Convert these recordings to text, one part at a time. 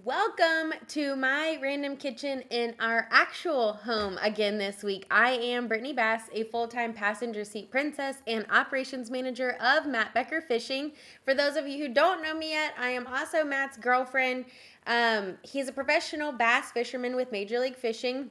Welcome to my random kitchen in our actual home again this week. I am Brittany Bass, a full-time passenger seat princess and operations manager of Matt Becker Fishing. For those of you who don't know me yet, I am also Matt's girlfriend. He's a professional bass fisherman with Major League Fishing,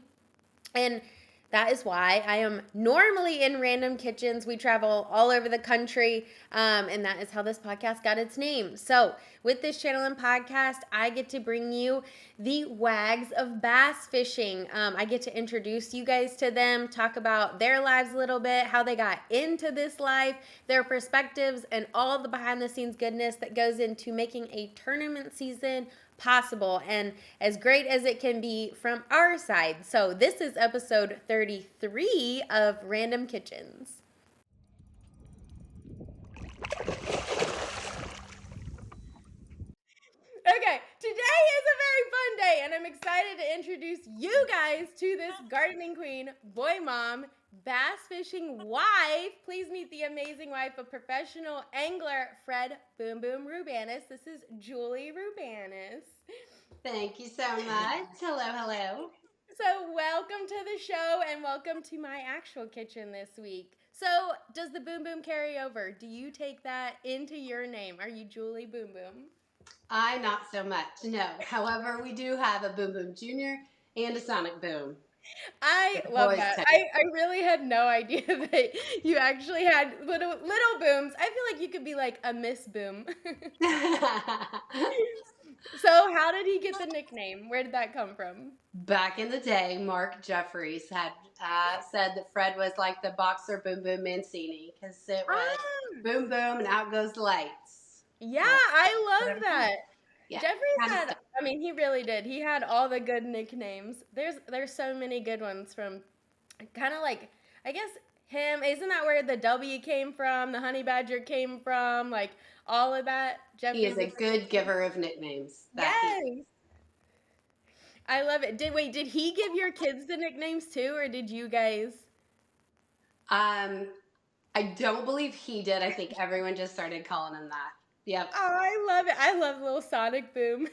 and that is why I am normally in random kitchens. We travel all over the country, and that is how this podcast got its name. So with this channel and podcast, I get to bring you the WAGS of bass fishing. I get to introduce you guys to them, talk about their lives a little bit, how they got into this life, their perspectives, and all the behind the scenes goodness that goes into making a tournament season possible and as great as it can be from our side. So this is episode 33 of Random Kitchens. Okay, today is a very fun day, and I'm excited to introduce you guys to this gardening queen, boy mom, bass fishing wife. Please meet the amazing wife of professional angler Fred Boom Boom Rubanis. This is Julie Rubanis. Thank you so much. Hello. So welcome to the show and welcome to my actual kitchen this week. So does the Boom Boom carry over? Do you take that into your name? Are you Julie Boom Boom? I not so much, no. However, we do have a Boom Boom Junior and a Sonic Boom. I love that. I really had no idea that you actually had little booms. I feel like you could be like a Miss Boom. So how did he get the nickname? Where did that come from? Back in the day, Mark Jeffries had said that Fred was like the boxer Boom Boom Mancini because it was boom boom and out goes the lights. Yeah, I love that. Yeah, Jeffries had, I mean, he really did. He had all the good nicknames. There's so many good ones from kind of like, I guess him. Isn't that where the W came from? The honey badger came from? Like all of that. He is a good giver of nicknames. Yes. I love it. Did he give your kids the nicknames too, or did you guys? I don't believe he did. I think everyone just started calling him that. Yep. Oh, I love it. I love little Sonic Boom.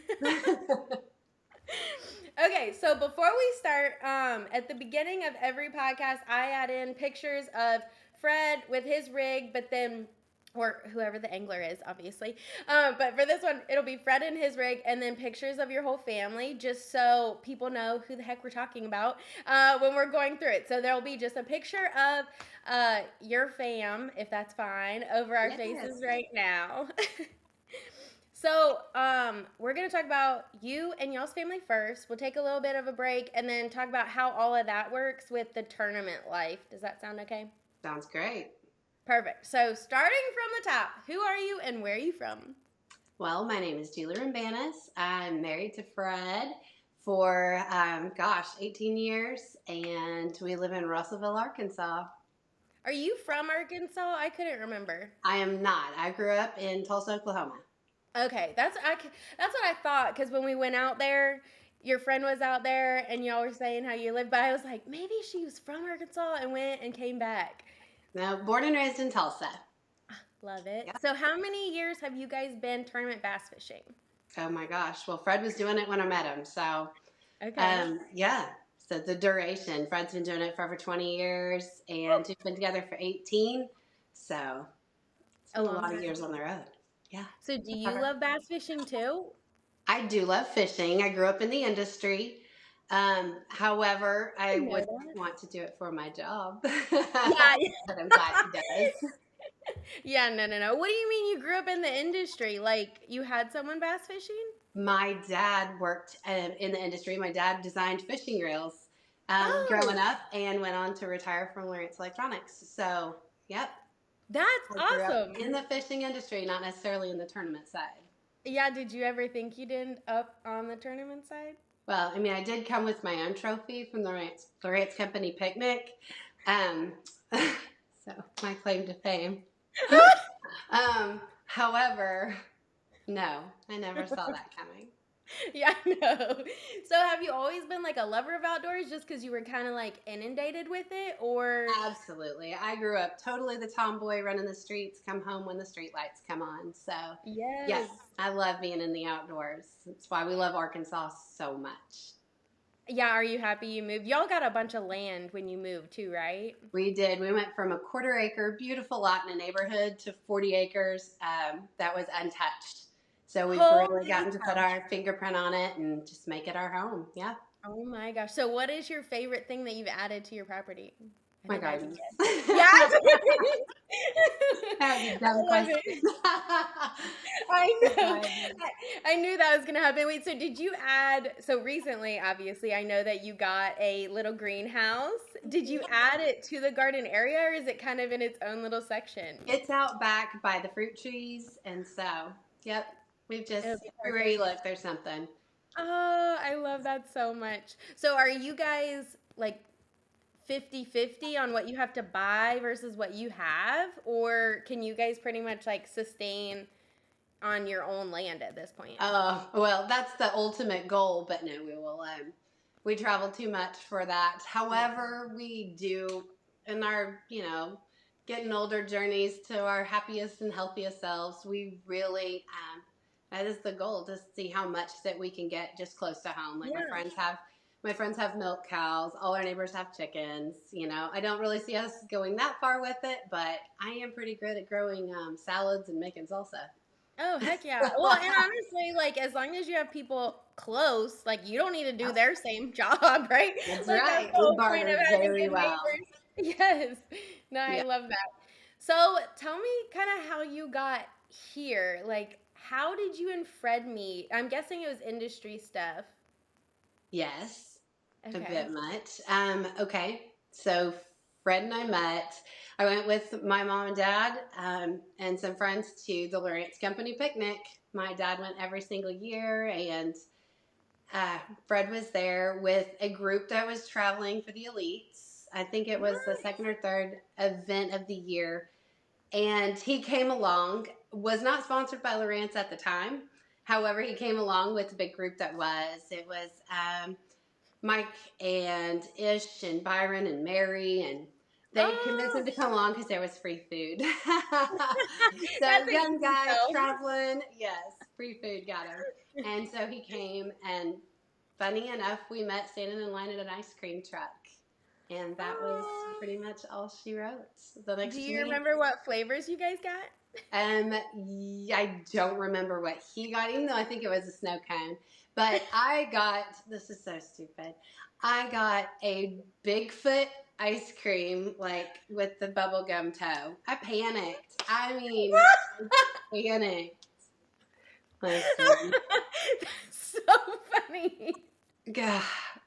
Okay, so before we start, at the beginning of every podcast, I add in pictures of Fred with his rig, but then, or whoever the angler is, obviously. But for this one, it'll be Fred and his rig, and then pictures of your whole family, just so people know who the heck we're talking about when we're going through it. So there'll be just a picture of your fam, if that's fine, over our faces right now. So we're going to talk about you and y'all's family first. We'll take a little bit of a break and then talk about how all of that works with the tournament life. Does that sound okay? Sounds great. Perfect. So starting from the top, who are you and where are you from? Well, my name is Julie Bass. I'm married to Fred for, 18 years, and we live in Russellville, Arkansas. Are you from Arkansas? I couldn't remember. I am not. I grew up in Tulsa, Oklahoma. Okay, that's what I thought, because when we went out there, your friend was out there, and y'all were saying how you lived, but I was like, maybe she was from Arkansas and went and came back. No, born and raised in Tulsa. Love it. Yep. So how many years have you guys been tournament bass fishing? Oh my gosh. Well, Fred was doing it when I met him. So, okay. So the duration, Fred's been doing it for over 20 years and we've been together for 18. So it's been a lot of years on the road. Yeah. So do you love bass fishing too? I do love fishing. I grew up in the industry. However, I wouldn't want to do it for my job. Yeah. But I'm glad he does. Yeah, no. What do you mean you grew up in the industry? Like you had someone bass fishing? My dad worked in the industry. My dad designed fishing reels growing up and went on to retire from Lawrence Electronics. So, yep. That's awesome. In the fishing industry, not necessarily in the tournament side. Yeah, did you ever think you'd end up on the tournament side? Well, I mean, I did come with my own trophy from the Lawrence Company picnic. So, my claim to fame. However, no, I never saw that coming. Yeah, I know. So have you always been like a lover of outdoors just because you were kind of like inundated with it, or? Absolutely. I grew up totally the tomboy running the streets, come home when the street lights come on. So, yes, Yes. I love being in the outdoors. That's why we love Arkansas so much. Yeah, are you happy you moved? Y'all got a bunch of land when you moved too, right? We did. We went from a quarter acre, beautiful lot in a neighborhood to 40 acres that was untouched. So we've really Holy gotten to put cow. our fingerprint on it and just make it our home. Yeah. Oh my gosh. So what is your favorite thing that you've added to your property? I My think I can gardens. guess. Yeah. That was a I dumb love question. it. I know. Garden. I knew that was going to happen. Wait, so did you add, so recently, obviously, I know that you got a little greenhouse. Did you add it to the garden area or is it kind of in its own little section? It's out back by the fruit trees. And so, yep, we've It'll just, be everywhere you perfect. look, there's something. Oh, I love that so much. So are you guys like 50-50 on what you have to buy versus what you have? Or can you guys pretty much like sustain on your own land at this point? Well, that's the ultimate goal, but no, we travel too much for that. Yeah. However, we do in our, getting older journeys to our happiest and healthiest selves, we really, that is the goal to see how much that we can get just close to home. Like Yeah. my friends have milk cows. All our neighbors have chickens. I don't really see us going that far with it, but I am pretty good at growing salads and making salsa. Oh, heck yeah. Well, and honestly, like as long as you have people close, like you don't need to do their same job, right? That's Like that's right. the We whole point of barter having very good well. neighbors. Yes. No, I Yeah. love that. So tell me kind of how you got here. Like, how did you and Fred meet? I'm guessing it was industry stuff. Yes, a Okay. bit much. Okay. So Fred and I met. I went with my mom and dad and some friends to the Lawrence Company picnic. My dad went every single year, and Fred was there with a group that was traveling for the elites. I think it was the second or third event of the year. And he came along, was not sponsored by Lawrence at the time. However, he came along with the big group that was. It was Mike and Ish and Byron and Mary, and they convinced Oh, him to come along because there was free food. So that's a young easy guy sell. traveling, yes, free food got him. And so he came, and funny enough, we met standing in line at an ice cream truck. And that was Oh. pretty much all she wrote. The Do next you week, remember what flavors you guys got? I don't remember what he got, even though I think it was a snow cone. But I got, this is so stupid. I got a Bigfoot ice cream, like with the bubblegum toe. I panicked. I mean, I panicked. Listen, That's so funny. God,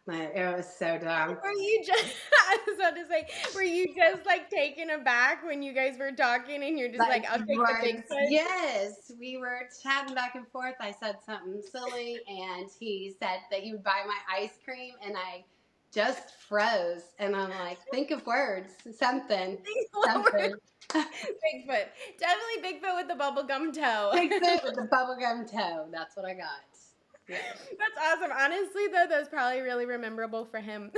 it was so dumb. Were you just, I was about to say, were you just like taken aback when you guys were talking and you're just like, Like I'll take the words, Bigfoot? yes. We were chatting back and forth. I said something silly, and he said that he would buy my ice cream, and I just froze. And I'm like, think of words, something, something. Bigfoot. Definitely Bigfoot with the bubblegum toe. Bigfoot with the bubblegum toe. That's what I got. Yes. That's awesome. Honestly, though, that's probably really memorable for him.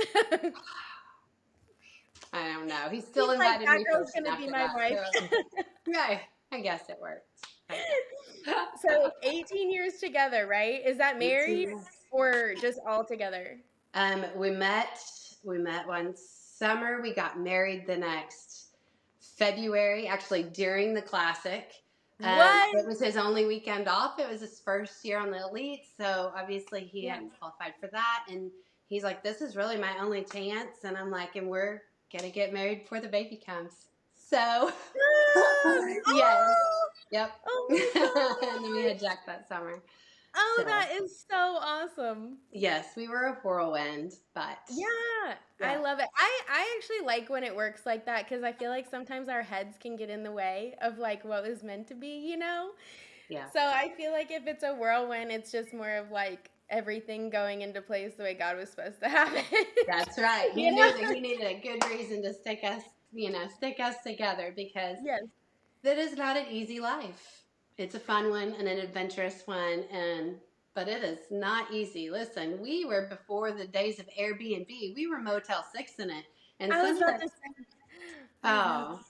I don't know. He still He's like, invited that me girl's fishing gonna be after my that. wife. So, yeah, I guess it worked. I So 18 years together, right? Is that guess. married or just all together? We met one summer. We got married the next February, actually during the Classic. What? It was his only weekend off. It was his first year on the Elite, so obviously he Yeah. hadn't qualified for that. And he's like, "This is really my only chance." And I'm like, "And we're gonna get married before the baby comes." So, yes, Oh, yep. oh And then we my had gosh. Jack that summer. Oh, So, that is so awesome. yes, we were a whirlwind, but Yeah, I yeah. love it. I actually like when it works like that because I feel like sometimes our heads can get in the way of like what was meant to be, you know? Yeah. So I feel like if it's a whirlwind, it's just more of like everything going into place the way God was supposed to have it. That's right. He You know? knew that he needed a good reason to stick us together because Yes. that is not an easy life. It's a fun one and an adventurous one, and but it is not easy. Listen, we were before the days of Airbnb. We were Motel 6 in it. And I was some of about to the, say, I know. oh,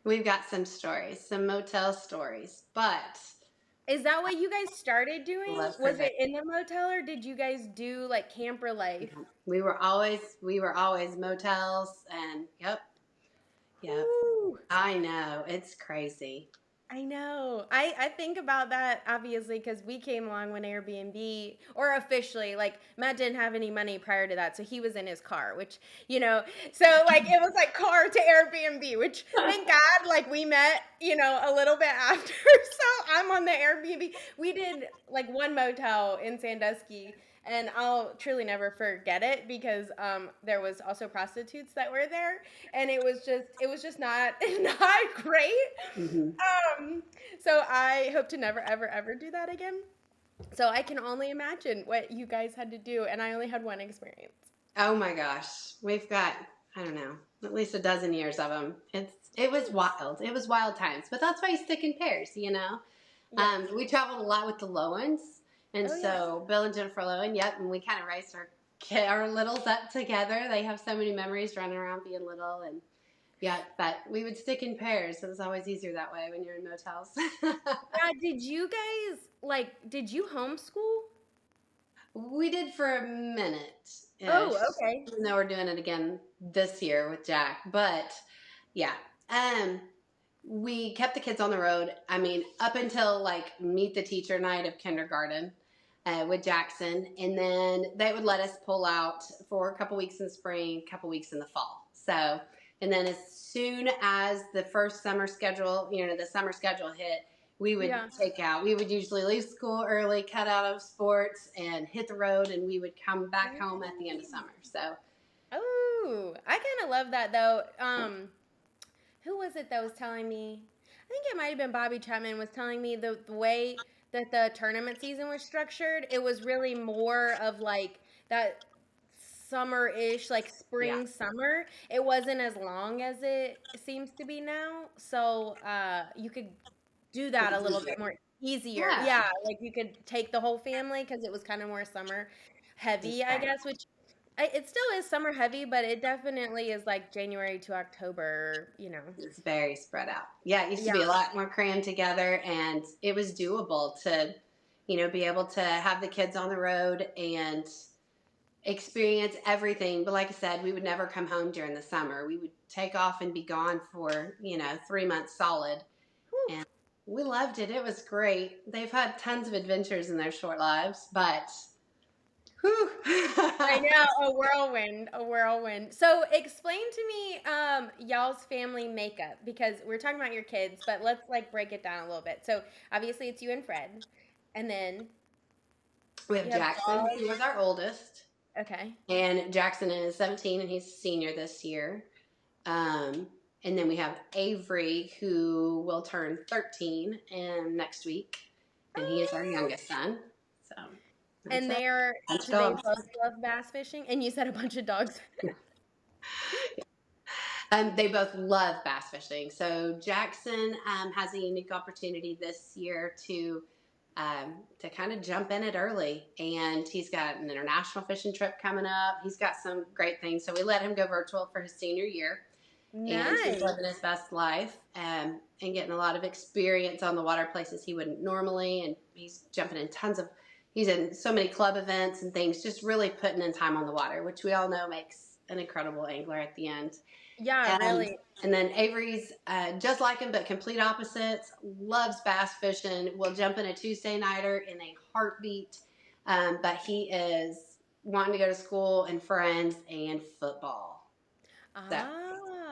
we've got some stories, some motel stories, but Is that what you guys started doing? love for Was that. it in the motel or did you guys do like camper life? We were always motels and yep. Woo! I know. It's crazy. I know. I think about that obviously because we came along when Airbnb, or officially, like Matt didn't have any money prior to that, so he was in his car, which, so like it was like car to Airbnb, which thank God, like we met, a little bit after. So I'm on the Airbnb. We did like one motel in Sandusky, and I'll truly never forget it because there was also prostitutes that were there, and it was just not not great. Hmm. So I hope to never, ever, ever do that again. So I can only imagine what you guys had to do, and I only had one experience. Oh my gosh. We've got, I don't know, at least a dozen years of them. It was wild. It was wild times, but that's why you stick in pairs. Yes. We traveled a lot with the Lowens, and Oh yeah. so Bill and Jennifer Lowen, yep, and we kind of raised our littles up together. They have so many memories running around being little, and yeah, but we would stick in pairs. It was always easier that way when you're in motels. Yeah. Did you guys did you homeschool? We did for a minute ish, Oh, okay. even though we're doing it again this year with Jack. But yeah, um, we kept the kids on the road. I mean, up until like meet the teacher night of kindergarten with Jackson, and then they would let us pull out for a couple weeks in the spring, a couple weeks in the fall. So, and then as soon as the first summer schedule, the summer schedule hit, we would Yeah. take out. We would usually leave school early, cut out of sports, and hit the road, and we would come back home at the end of summer. So, Oh, I kind of love that though. Who was it that was telling me? I think it might have been Bobby Chapman was telling me the way that the tournament season was structured. It was really more of like that summer-ish, like yeah, spring summer. It wasn't as long as it seems to be now, so you could do it that a was little bit easier. more easier. Yeah, Yeah, like you could take the whole family because it was kind of more summer that's heavy, I right. guess, which it still is summer heavy, but it definitely is like January to October. It's very spread out. Yeah, it used to Yeah. be a lot more crammed together, and it was doable to be able to have the kids on the road and experience everything. But like I said, we would never come home during the summer. We would take off and be gone for 3 months solid. Whew. And we loved it. It was great. They've had tons of adventures in their short lives, but whew. I know, a whirlwind, a whirlwind. So explain to me y'all's family makeup because we're talking about your kids, but let's like break it down a little bit. So obviously it's you and Fred, and then We you have have Jackson, dogs. who was our oldest. Okay. And Jackson is 17 and he's a senior this year. And then we have Avery, who will turn 13 next week, and he is our Oh. youngest son. So that's And a they're bunch of do they dogs. both love bass fishing? And you said a bunch of dogs. They both love bass fishing. So Jackson has a unique opportunity this year to kind of jump in it early, and he's got an international fishing trip coming up. He's got some great things. So we let him go virtual for his senior year, and he's Nice. living his best life and getting a lot of experience on the water places he wouldn't normally. And he's jumping in he's in so many club events and things, just really putting in time on the water, which we all know makes an incredible angler at the end. Yeah, Um, really. and then Avery's just like him, but complete opposites. Loves bass fishing. Will jump in a Tuesday nighter in a heartbeat. But he is wanting to go to school and friends and football. So,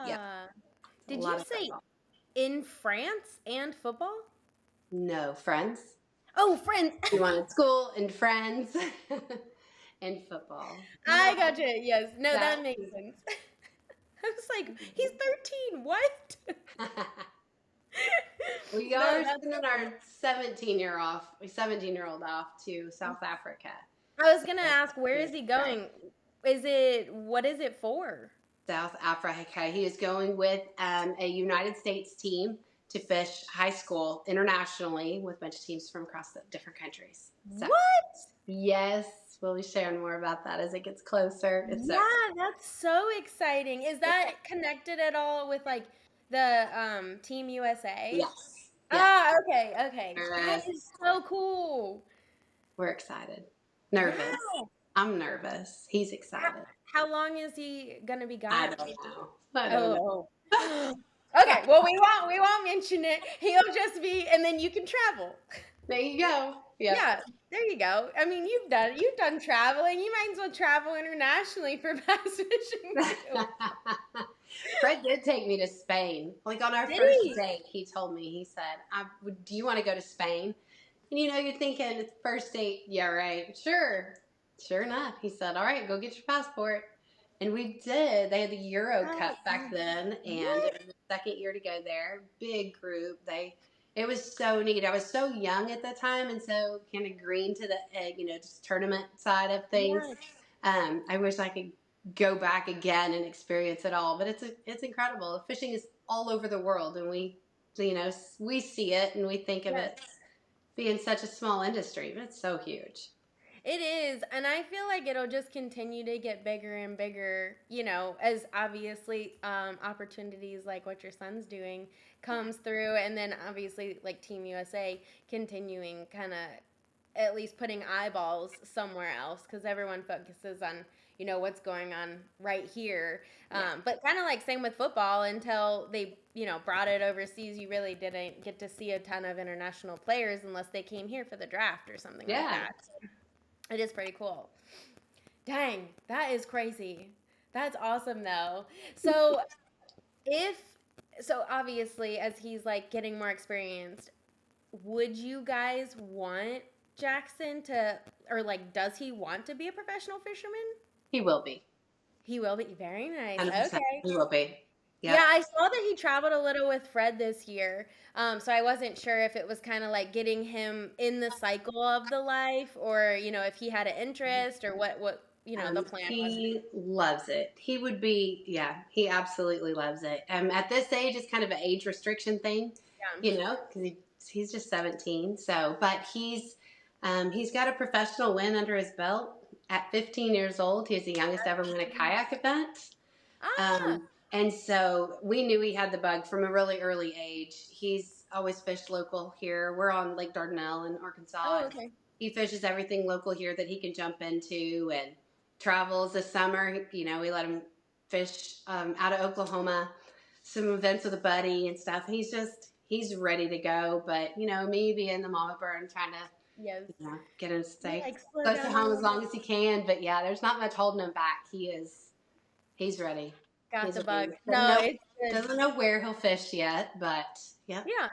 yep, Ah. a Did lot you of say football. in France and football? No friends. Oh, friends. He wanted school and friends and football. I No, got you. Yes. No, that. that makes sense. I was like, he's 13. What? We No, are that's sending awesome. our 17-year-old off to South Africa. I was gonna So ask, where he's is he excited. going? What is it for? South Africa. He is going with a United States team to fish high school internationally with a bunch of teams from across the different countries. So What? Yes, we'll be sharing more about that as it gets closer. It's so Yeah, that's so exciting. Is that connected at all with like the Team USA? yes, yes. Ah, okay, okay. That Nervous. is so cool. We're excited. Yeah. Nervous. I'm nervous. He's How, excited. how long is he gonna be I gone? don't know. I don't know. Oh. Okay, well we won't mention it. He'll just be and then you can travel. There you go. Yep. Yeah, there you go. I mean, you've done traveling. You might as well travel internationally for bass fishing too. Fred did take me to Spain. Like on our Did first he? date, he told me, he said, do you want to go to Spain? And you're thinking, it's first date. Yeah, right. Sure. Sure enough. He said, all right, go get your passport. And we did. They had the Euro Oh, Cup back then, and what? it was the second year to go there. Big group. It was so neat. I was so young at the time, and so kind of green to the just tournament side of things. Yes. I wish I could go back again and experience it all, but it's incredible. Fishing is all over the world, and we see it and we think of Yes. it being such a small industry, but it's so huge. It is, and I feel like it'll just continue to get bigger and bigger, as obviously opportunities like what your son's doing Yeah. comes through, and then obviously like Team USA continuing kind of at least putting eyeballs somewhere else because everyone focuses on what's going on right here. Yeah. But kind of like same with football until they brought it overseas, you really didn't get to see a ton of international players unless they came here for the draft or something like Yeah. that. It is pretty cool. Dang, that is crazy. That's awesome though. So if so obviously as he's like getting more experienced, would you guys want Jackson to or like does he want to be a professional fisherman? He will be. He will be. Very nice. 100%. Okay. He will be. Yeah, Yep. I saw that he traveled a little with Fred this year. So I wasn't sure if it was kind of like getting him in the cycle of the life or, if he had an interest or what the plan was. He loves it. He would be, yeah, he absolutely loves it. At this age, it's kind of an age restriction thing, Yeah. because he's just 17. So, but he's got a professional win under his belt at 15 years old. He's the youngest to ever win a kayak event. Ah, And so we knew he had the bug from a really early age. He's always fished local here. We're on Lake Dardanelle in Arkansas. oh, And okay. he fishes everything local here that he can jump into and travels this summer. We let him fish out of Oklahoma, some events with a buddy and stuff. He's ready to go. But, me being the mama bird, trying to Yes. get him to You're stay like, slow close to down a home as little long bit. as he can. But yeah, there's not much holding him back. He's ready. Got He's the ready. bug. No, it's good. Doesn't know where he'll fish yet, but yep, Yeah.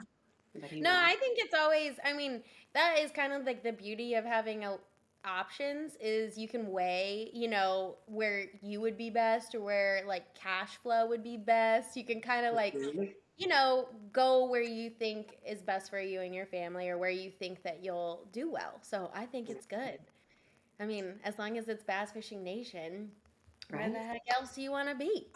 but he No, will. I think it's always, I mean, that is kind of like the beauty of having options is you can weigh, where you would be best or where like cash flow would be best. You can kind of like, Mhm. go where you think is best for you and your family or where you think that you'll do well. So I think it's good. I mean, as long as it's Bass Fishing Nation, where the Right? heck else do you want to be?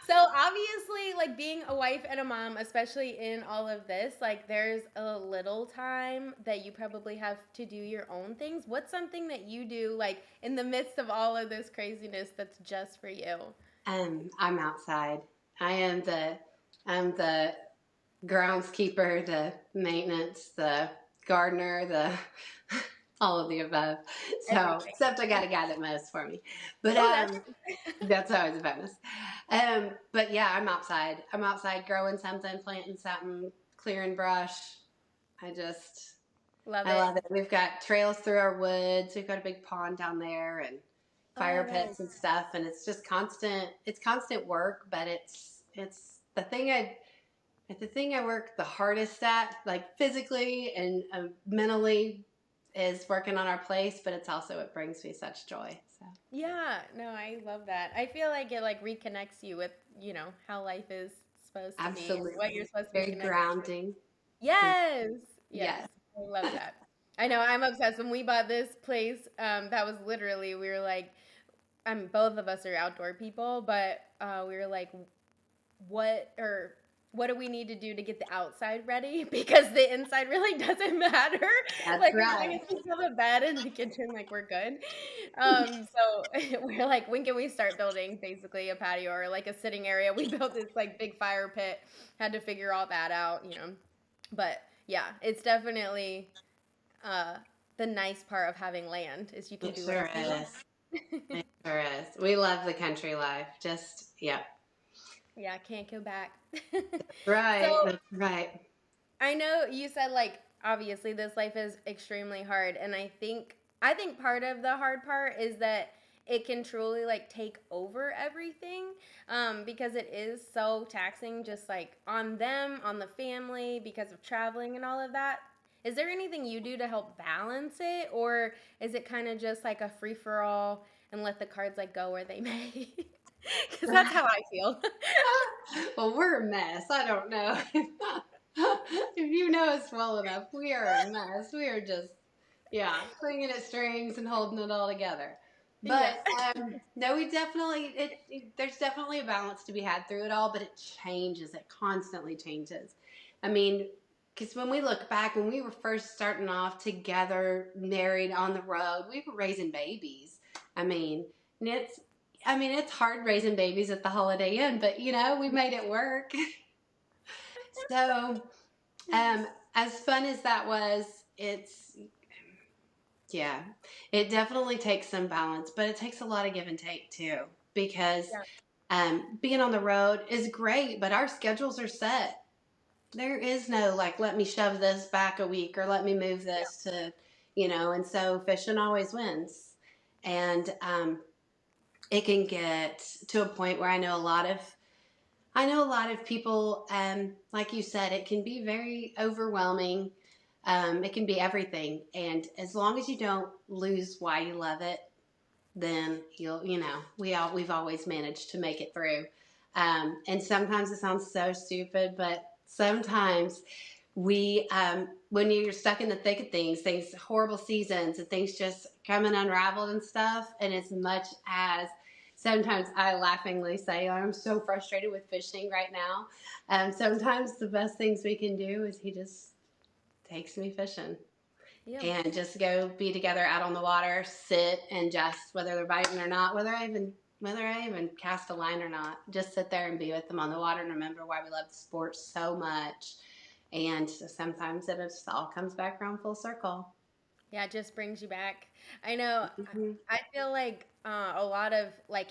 So obviously, like being a wife and a mom, especially in all of this, like there's a little time that you probably have to do your own things. What's something that you do like in the midst of all of this craziness that's just for you? I'm outside. I'm the groundskeeper, the maintenance, the gardener, the all of the above. So, Everything. except I got a guy that mows for me. But Oh, that's that's always a bonus. But yeah, I'm outside. I'm outside growing something, planting something, clearing brush. I just love I it. love it. We've got trails through our woods. We've got a big pond down there and Oh, fire nice. pits and stuff. And it's just constant. It's constant work, but it's the thing I work the hardest at, like physically and mentally, is working on our place. But it's also it brings me such joy. So Yeah, no, I love that. I feel like it like reconnects you with, how life is supposed to be and what you're absolutely, supposed to be very connected. grounding. Yes. Yes. Yes. I love that. I know I'm obsessed. When we bought this place, that was literally we were like, both of us are outdoor people, but we were like, what or what do we need to do to get the outside ready? Because the inside really doesn't matter. That's Like, as long right. as we have a bed in the kitchen, like, we're good. So we're like, when can we start building basically a patio or like a sitting area? We built this like big fire pit, had to figure all that out, you know. But yeah, it's definitely uh, the nice part of having land is you can It do sure whatever you is. want. It sure is. We love the country life. Just, yeah. Yeah, can't go back. So Right. That's right. I know you said like obviously this life is extremely hard, and I think part of the hard part is that it can truly like take over everything, because it is so taxing just like on them, on the family because of traveling and all of that. Is there anything you do to help balance it, or is it kind of just like a free for all and let the cards like go where they may? Because that's how I feel. Well, we're a mess. I don't know. If you know us well enough, we are a mess. We are just, yeah, clinging at strings and holding it all together. Yeah. But no, we definitely, there's definitely a balance to be had through it all, but it changes. It constantly changes. I mean, because when we look back, when we were first starting off together, married on the road, we were raising babies. I mean, and it's hard raising babies at the Holiday Inn, but we made it work. So, as fun as that was, yeah, it definitely takes some balance, but it takes a lot of give and take too, because Yeah. being on the road is great, but our schedules are set. There is no like, let me shove this back a week or let me move this and so fishing always wins. And it can get to a point where I know a lot of people, like you said, it can be very overwhelming. It can be everything. And as long as you don't lose why you love it, then we've always managed to make it through. And sometimes it sounds so stupid, but sometimes when you're stuck in the thick of things, horrible seasons and things just coming unraveled and stuff, and as much as sometimes I laughingly say, I'm so frustrated with fishing right now. Sometimes the best things we can do is he just takes me fishing Yeah. and just go be together out on the water, sit and just whether they're biting or not, whether I even cast a line or not, just sit there and be with them on the water and remember why we love the sport so much. And sometimes it just all comes back around full circle. Yeah, it just brings you back. I know. Mm-hmm. I feel like a lot of like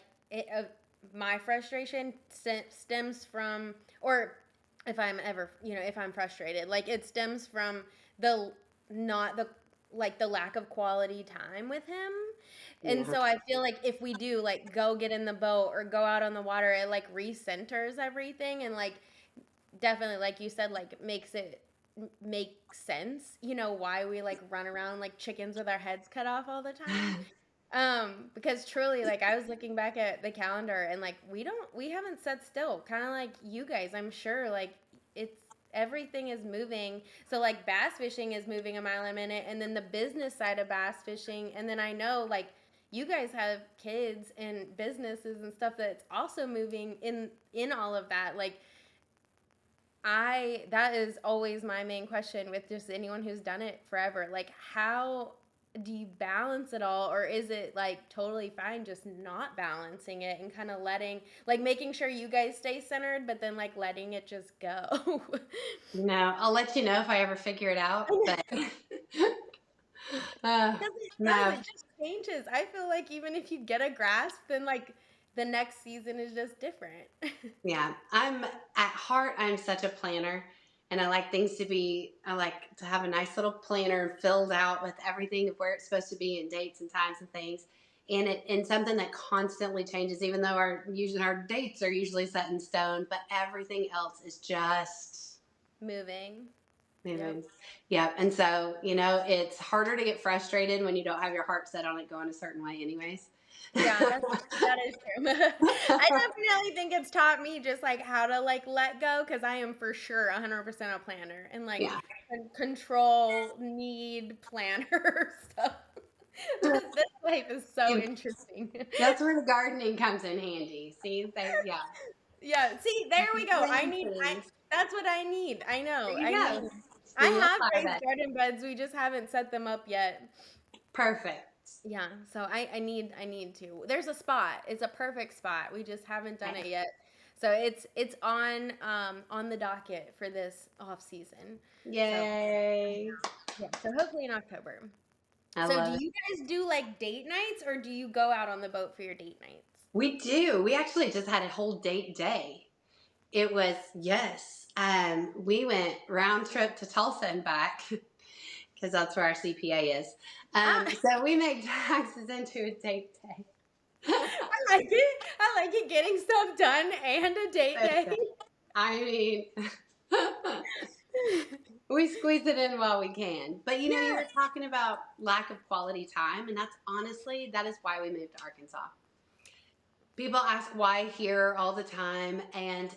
my frustration stems from, or if I'm frustrated, like it stems from the not the like the lack of quality time with him. And Yeah. so I feel like if we do like go get in the boat or go out on the water, it like recenters everything and like definitely like you said like makes it make sense, why we like run around like chickens with our heads cut off all the time. Because truly like I was looking back at the calendar and like we haven't sat still, kind of like you guys, I'm sure, like it's everything is moving. So like bass fishing is moving a mile a minute, and then the business side of bass fishing, and then I know like you guys have kids and businesses and stuff that's also moving in all of that. Like that is always my main question with just anyone who's done it forever. Like, how do you balance it all, or is it like totally fine just not balancing it and kind of like making sure you guys stay centered, but then like letting it just go? No, I'll let you know if I ever figure it out. But uh, Because it does, no, it just changes. I feel like even if you get a grasp, then like the next season is just different. yeah, at heart, I'm such a planner, and I like to have a nice little planner filled out with everything of where it's supposed to be and dates and times and things. And something that constantly changes, even though our dates are usually set in stone, but everything else is just Moving. Yep. moving. Yeah, and so it's harder to get frustrated when you don't have your heart set on it going a certain way, anyways. Yeah, that is true. I definitely think it's taught me just like how to like let go, because I am for sure 100% a planner and like Yeah. control need planner stuff. This life is so interesting. That's where the gardening comes in handy. See, yeah. Yeah, see, there we go. Plant things. That's what I need. I know. There you I go. need. I Single have fire raised bed. garden beds. We just haven't set them up yet. Perfect. Yeah, so I need to. There's a spot. It's a perfect spot. We just haven't done Okay. it yet. So it's on the docket for this off season. So Yay. yeah, so hopefully in October. I So do love it. you guys do like date nights or do you go out on the boat for your date nights? We do. We actually just had a whole date day. It was, yes. We went round trip to Tulsa and back because that's where our CPA is. Ah, So we make taxes into a date day. I like it. I like it getting stuff done and a date day. Listen, I mean, we squeeze it in while we can. But you know, you Yeah. were talking about lack of quality time, and that's honestly, that is why we moved to Arkansas. People ask why here all the time, and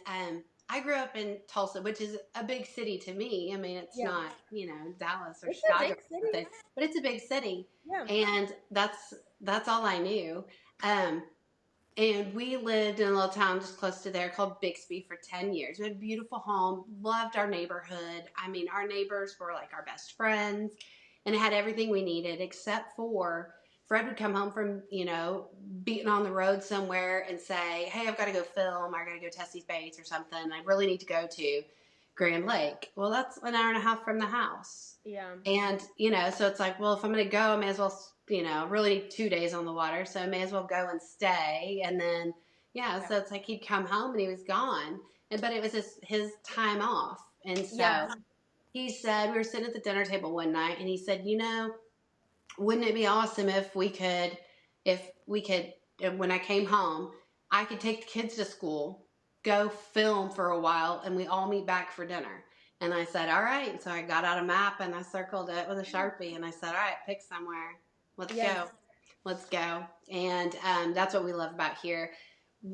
I grew up in Tulsa, which is a big city to me. I mean, it's Yeah. not, you know, Dallas or It's a Chicago big or city. something, but it's a big city, Yeah. and that's all I knew. Um, and we lived in a little town just close to there called Bixby for 10 years. We had a beautiful home, loved our neighborhood. I mean, our neighbors were like our best friends and it had everything we needed except for Fred would come home from, you know, beating on the road somewhere and say, hey, I've got to go film. I got to go test these baits or something. I really need to go to Grand Lake. Well, that's an hour and a half from the house. Yeah. And, you know, so it's like, well, if I'm going to go, I may as well, you know, really need 2 days on the water. So I may as well go and stay. And then, yeah, Yeah. so it's like he'd come home and he was gone. But it was his time off. And so Yeah. he said, we were sitting at the dinner table one night and he said, you know, wouldn't it be awesome if we could, when I came home, I could take the kids to school, go film for a while, and we all meet back for dinner. And I said, all right. And so I got out a map and I circled it with a Sharpie and I said, all right, pick somewhere. Let's Yes. go. Let's go. And that's what we love about here.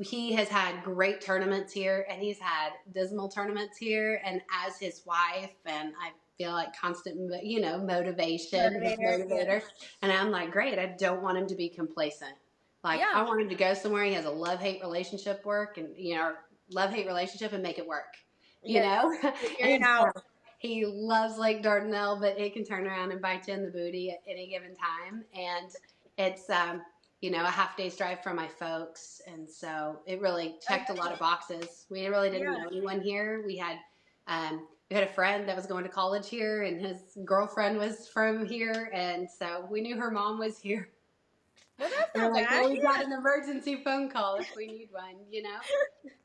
He has had great tournaments here and he's had dismal tournaments here. And as his wife, and I feel like constant, you know, motivation, his Motivator. Yeah. motivator. And I'm like, great. I don't want him to be complacent. Like, Yeah. I want him to go somewhere he has a love hate relationship work and, you know, love hate relationship and make it work, you Yes. know? Figure it And so out. he loves Lake Dardanelle, but it can turn around and bite you in the booty at any given time. And it's, you know, a half day's drive from my folks. And so it really checked a lot of boxes. We really didn't Yeah. know anyone here. We had a friend that was going to college here and his girlfriend was from here. And so we knew her mom was here. Well, that's And we're not like, bad. well, we've got an emergency phone call if we need one, you know?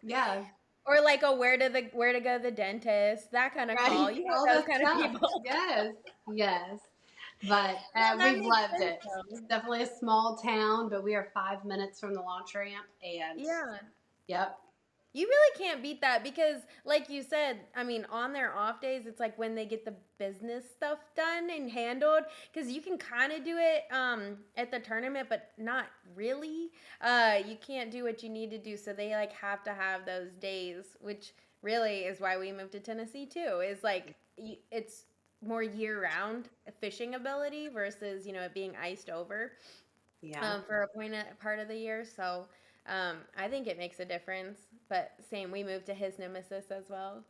Yeah. Or like a where to go to the dentist, that kind of call. Right. You know All those that kind of stuff. people. Yes. Yes. But No, that we've makes loved sense it. though. Definitely a small town, but we are 5 minutes from the launch ramp. And Yeah. yep. You really can't beat that because, like you said, I mean, on their off days, it's like when they get the business stuff done and handled. Because you can kind of do it at the tournament, but not really. You can't do what you need to do, so they like have to have those days, which really is why we moved to Tennessee too. Is like it's more year round fishing ability versus it being iced over Yeah. for a part of the year. So I think it makes a difference. But same, we moved to his nemesis as well.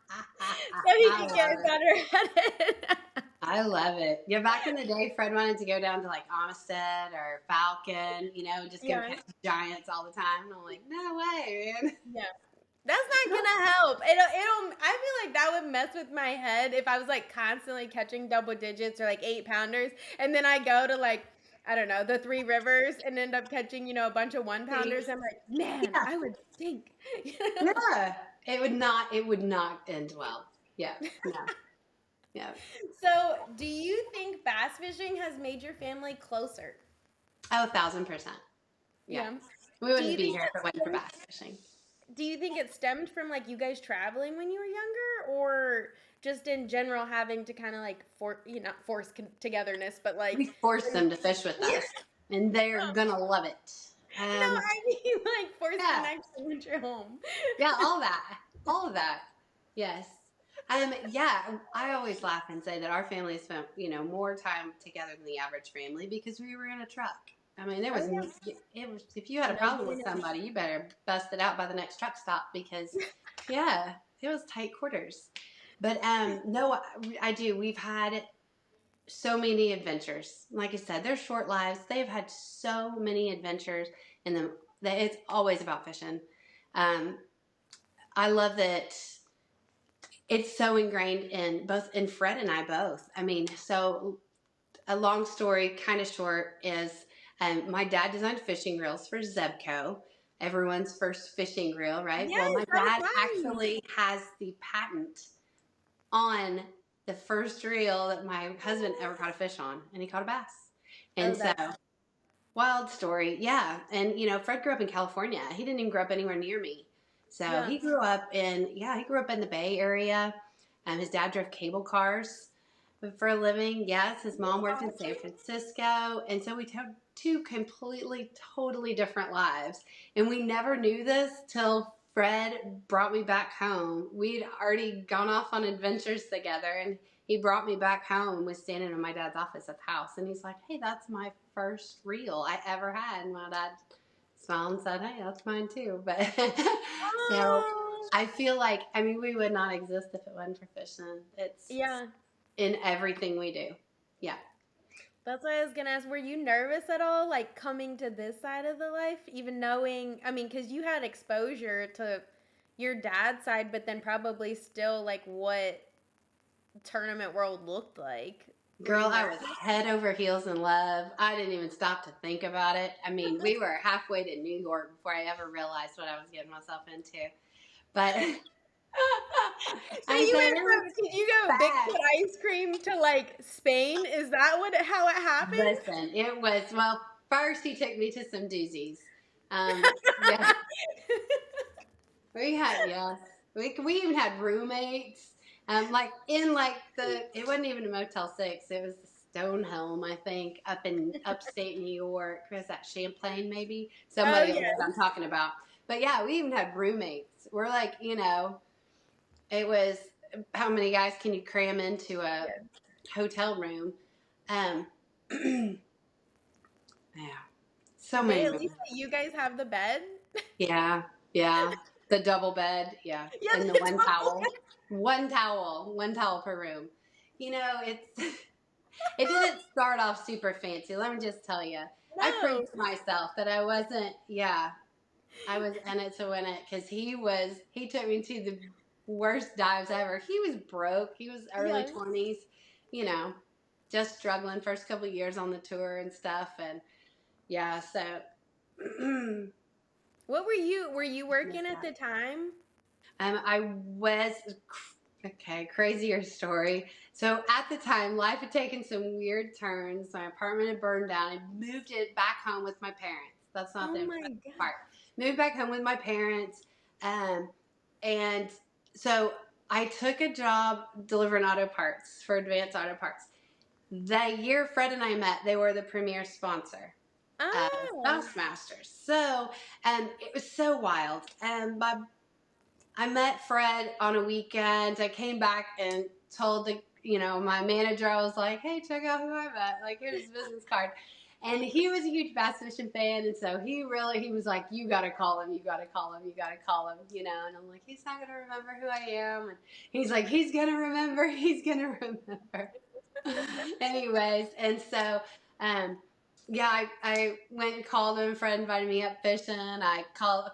So he I can get love it. better at it. I love it. Yeah, back in the day, Fred wanted to go down to like Amistad or Falcon, you know, just go Yeah. catch giants all the time. And I'm like, no way, man. Yeah. That's not gonna help. I feel like that would mess with my head if I was like constantly catching double digits or like 8 pounders and then I go to like, I don't know, the Three Rivers and end up catching, a bunch of 1 pounders. I'm like, man, Yeah. I would stink. Yeah. It would not end well. Yeah. No. Yeah. So do you think bass fishing has made your family closer? Oh, 1,000%. Yeah. Yeah. We Do wouldn't you be think here if it wasn't for it bass fishing. Do you think it stemmed from like you guys traveling when you were younger, or just in general having to kind of like not force togetherness, but like We forced them to fish with yeah, us, and they're gonna love it. no, I mean like force Yeah, connection with your home. yeah, all of that. Yes. Yeah, I always laugh and say that our family spent, you know, more time together than the average family because we were in a truck. I mean, Oh yeah, it was if you had a no problem with dinner. somebody, you better bust it out by the next truck stop because, yeah, tight quarters. But no, I do. We've had so many adventures. Like I said, they're short lives. They've had so many adventures in them that it's always about fishing. Um, I love that it's so ingrained in Fred and I both. I mean, so a long story, kind of short, is my dad designed fishing reels for Zebco, everyone's first fishing reel, right? Well, Yes, my that is dad mine. actually has the patent on the first reel that my husband ever caught a fish on, and he caught a bass. Oh, And so, that's wild story, yeah. And Fred grew up in California. He didn't even grow up anywhere near me. So yeah. he grew up in the Bay Area. His dad drove cable cars for a living. Yes, his mom worked in San Francisco. And so we had two completely, totally different lives. And we never knew this till Fred brought me back home. We'd already gone off on adventures together, and he brought me back home, was standing in my dad's office at the house, and he's like, "Hey, that's my first reel I ever had." And my dad smiled and said, "Hey, that's mine too." But so Oh, I feel like, I mean, we would not exist if it wasn't for fishing. It's yeah. in everything we do. Yeah. That's what I was gonna ask. Were you nervous at all, like coming to this side of the life, even knowing? I mean, because you had exposure to your dad's side, but then probably still like what tournament world looked like. Were Girl, you I was nervous? head over heels in love. I didn't even stop to think about it. I mean, we were halfway to New York before I ever realized what I was getting myself into. But So I you said, went from did you go fast. Bigfoot ice cream to like Spain? Is that what how it happened? Listen, it was, well, first he took me to some doozies. Yeah, we had, yes. We even had roommates. Like in like it wasn't even a Motel 6. It was the Stonehelm, I think, up in upstate New York. Was that Champlain maybe? Oh Somebody will know yes. what I'm talking about. But yeah, we even had roommates. We're like, it was, how many guys can you cram into a Yes. hotel room? Um, yeah, so Hey, many at least memories. you guys have the bed. Yeah, yeah. The double bed, yeah. Yeah, And the the double one bed. one towel per room. It's it didn't start off super fancy. Let me just tell you. I No. proved to myself that I wasn't, yeah, I was in it to win it, because he took me to the worst dives ever. He was broke. He was early Yes. 20s, you know, just struggling first couple of years on the tour and stuff. And yeah, so What were you? Were you working missed at that. the time? I was, okay, crazier story. So at the time, life had taken some weird turns. My apartment had burned down. I moved it back home with my parents. That's not Oh the my important god. part. Moved back home with my parents. Um, and so I took a job delivering auto parts for Advanced Auto Parts. The year Fred and I met, they were the premier sponsor of Oh. Bassmasters. So, it was so wild. I met Fred on a weekend. I came back and told my manager, I was like, "Hey, check out who I met. Like, here's his business card." And he was a huge bass fishing fan, and so he was like, "You gotta call him. You gotta call him. You gotta call him." And I'm like, "He's not gonna remember who I am." And he's like, "He's gonna remember. He's gonna remember." Anyways, and so, um, yeah, I went and called him. Fred invited me up fishing.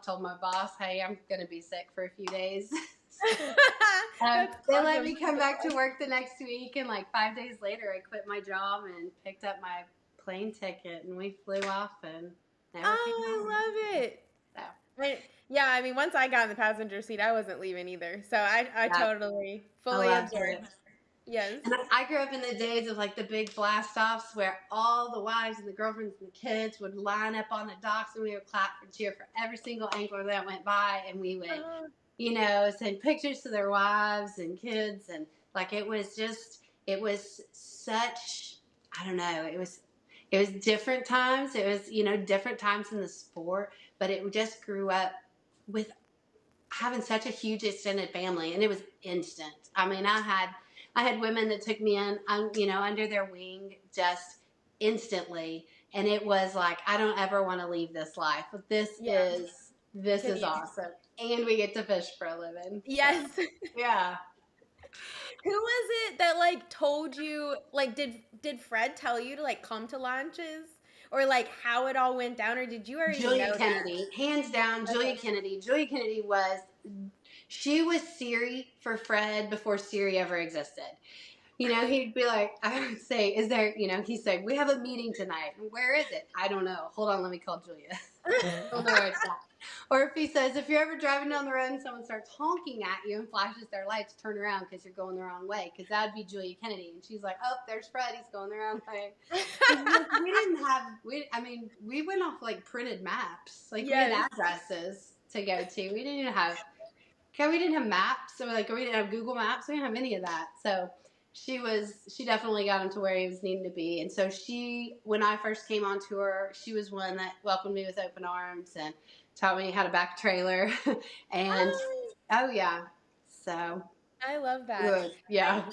Told my boss, "Hey, I'm gonna be sick for a few days." That's They let me awesome. come back to work the next week, and like 5 days later, I quit my job and picked up my plane ticket, and we flew off and never came Oh, home. I love it. So Yeah, I mean, once I got in the passenger seat, I wasn't leaving either. So I yeah, totally I fully loved it. absorbed. Yes. And I grew up in the days of like the big blast offs where all the wives and the girlfriends and the kids would line up on the docks, and we would clap and cheer for every single angler that went by, and we would, Oh, send pictures to their wives and kids. And like, it was such, I don't know, it was different times. It was, different times in the sport, but it just grew up with having such a huge extended family, and it was instant. I mean, I had women that took me in, under their wing just instantly, and it was like, I don't ever want to leave this life. This yeah. is this Can is you? awesome. And we get to fish for a living. Yes. So, yeah. Who was it that like told you like did Fred tell you to like come to launches or like how it all went down or did you already know Julia that? Kennedy, hands down, Julia Okay. Kennedy. Julia Kennedy she was Siri for Fred before Siri ever existed. You know, he'd be like, I would say, is there, he'd say, we have a meeting tonight. Where is it? I don't know. Hold on, let me call Julia. I don't know where it's at. Or if he says, if you're ever driving down the road and someone starts honking at you and flashes their lights, turn around because you're going the wrong way. Because that would be Julia Kennedy. And she's like, oh, there's Fred. He's going the wrong way. We didn't have, we went off like printed maps. Like we had Yes. addresses to go to. We didn't have maps. So like, we didn't have Google Maps. We didn't have any of that. So she definitely got him to where he was needing to be. And so when I first came on tour, she was one that welcomed me with open arms and taught me how to back a trailer. And oh yeah. So I love that. good. Yeah.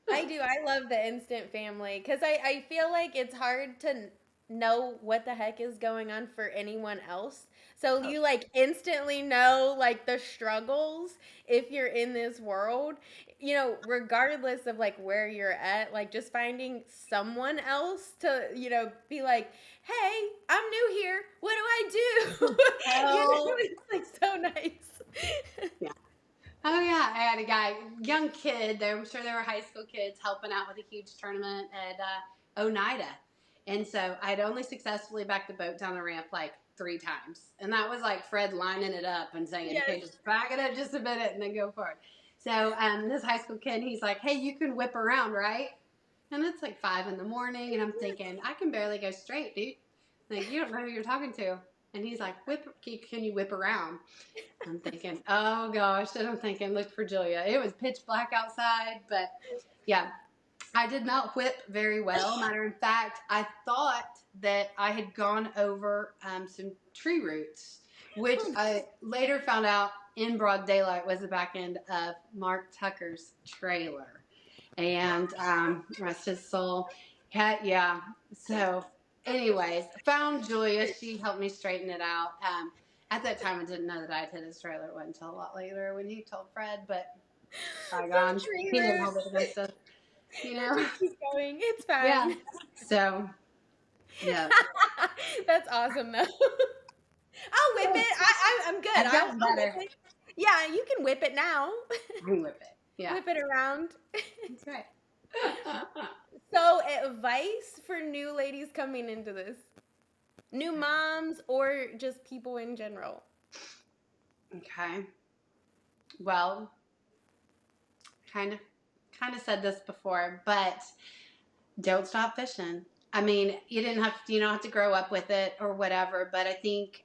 I do. I love the instant family because I feel like it's hard to know what the heck is going on for anyone else. So you like instantly know like the struggles if you're in this world, regardless of like where you're at, like just finding someone else to, be like, hey, I'm new here. What do I do? Oh, It's like so nice. yeah. Oh yeah, I had a guy, young kid. I'm sure there were high school kids helping out with a huge tournament at Oneida, and so I'd only successfully backed the boat down the ramp like 3 times, and that was like Fred lining it up and saying, Yes. "Okay, just back it up just a minute and then go for it." So this high school kid, he's like, "Hey, you can whip around, right?" And it's like 5 in the morning, and I'm thinking, I can barely go straight, dude. Like you don't know who you're talking to, and he's like, "Whip? Can you whip around?" I'm thinking, oh gosh, and I'm thinking, look for Julia. It was pitch black outside, but yeah, I did not whip very well. Matter of fact, I thought that I had gone over some tree roots, which I later found out in broad daylight was the back end of Mark Tucker's trailer. And rest his soul. Yeah. So, anyways, found Julia. She helped me straighten it out. At that time, I didn't know that I had hit his trailer. It wasn't until a lot later when he told Fred, but From bygone. tree He didn't hold it roots. against us, you know? Just keep going. It's Yeah. fine. So, yeah. That's awesome, though. I'll whip it. I'm good. I've gotten I'll whip better. it. Yeah, you can whip it now. I can whip it. Yeah. Whip it around. That's right. So, advice for new ladies coming into this, new moms, or just people in general. Okay. Well, kind of said this before, but don't stop fishing. I mean, you don't have to grow up with it or whatever, but I think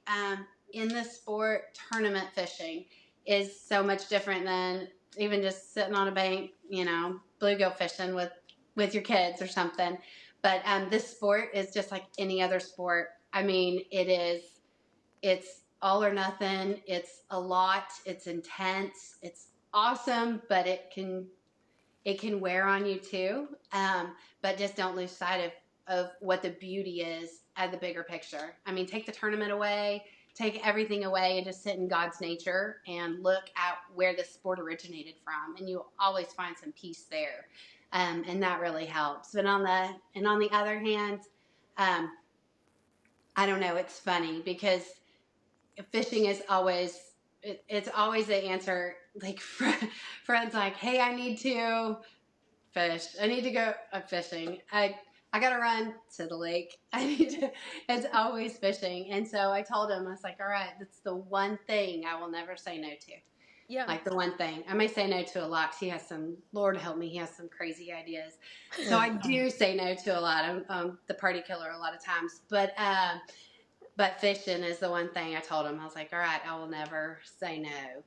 in the sport, tournament fishing is so much different than even just sitting on a bank, bluegill fishing with your kids or something. But this sport is just like any other sport. I mean, it's all or nothing. It's a lot. It's intense. It's awesome, but it can wear on you too. But just don't lose sight of what the beauty is at the bigger picture. I mean, take the tournament away, take everything away, and just sit in God's nature and look at where the sport originated from, and you'll always find some peace there, and that really helps. But on the other hand, I don't know. It's funny because fishing is always it's always the answer. Like friends, like, hey, I need to fish. I need to go fishing. I gotta run to the lake. It's always fishing. And so I told him, I was like, all right, that's the one thing I will never say no to. Yeah. Like the one thing. I may say no to a lot because Lord help me, he has some crazy ideas. So I do say no to a lot. I'm the party killer a lot of times. But fishing is the one thing I told him. I was like, all right, I will never say no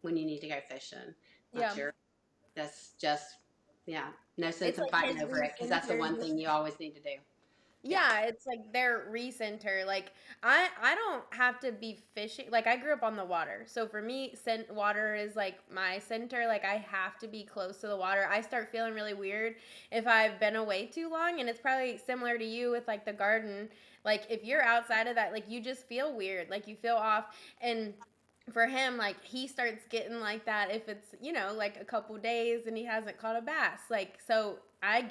when you need to go fishing. Yeah. That's just, yeah, no sense It's in like fighting his over it because reason that's the one for thing you always need to do. Yeah. Yeah, it's like their recenter. Like I don't have to be fishing. Like I grew up on the water. So for me, water is like my center. Like I have to be close to the water. I start feeling really weird if I've been away too long, and it's probably similar to you with like the garden. Like if you're outside of that, like you just feel weird. Like you feel off, and for him, like he starts getting like that if it's, like a couple days and he hasn't caught a bass. Like so I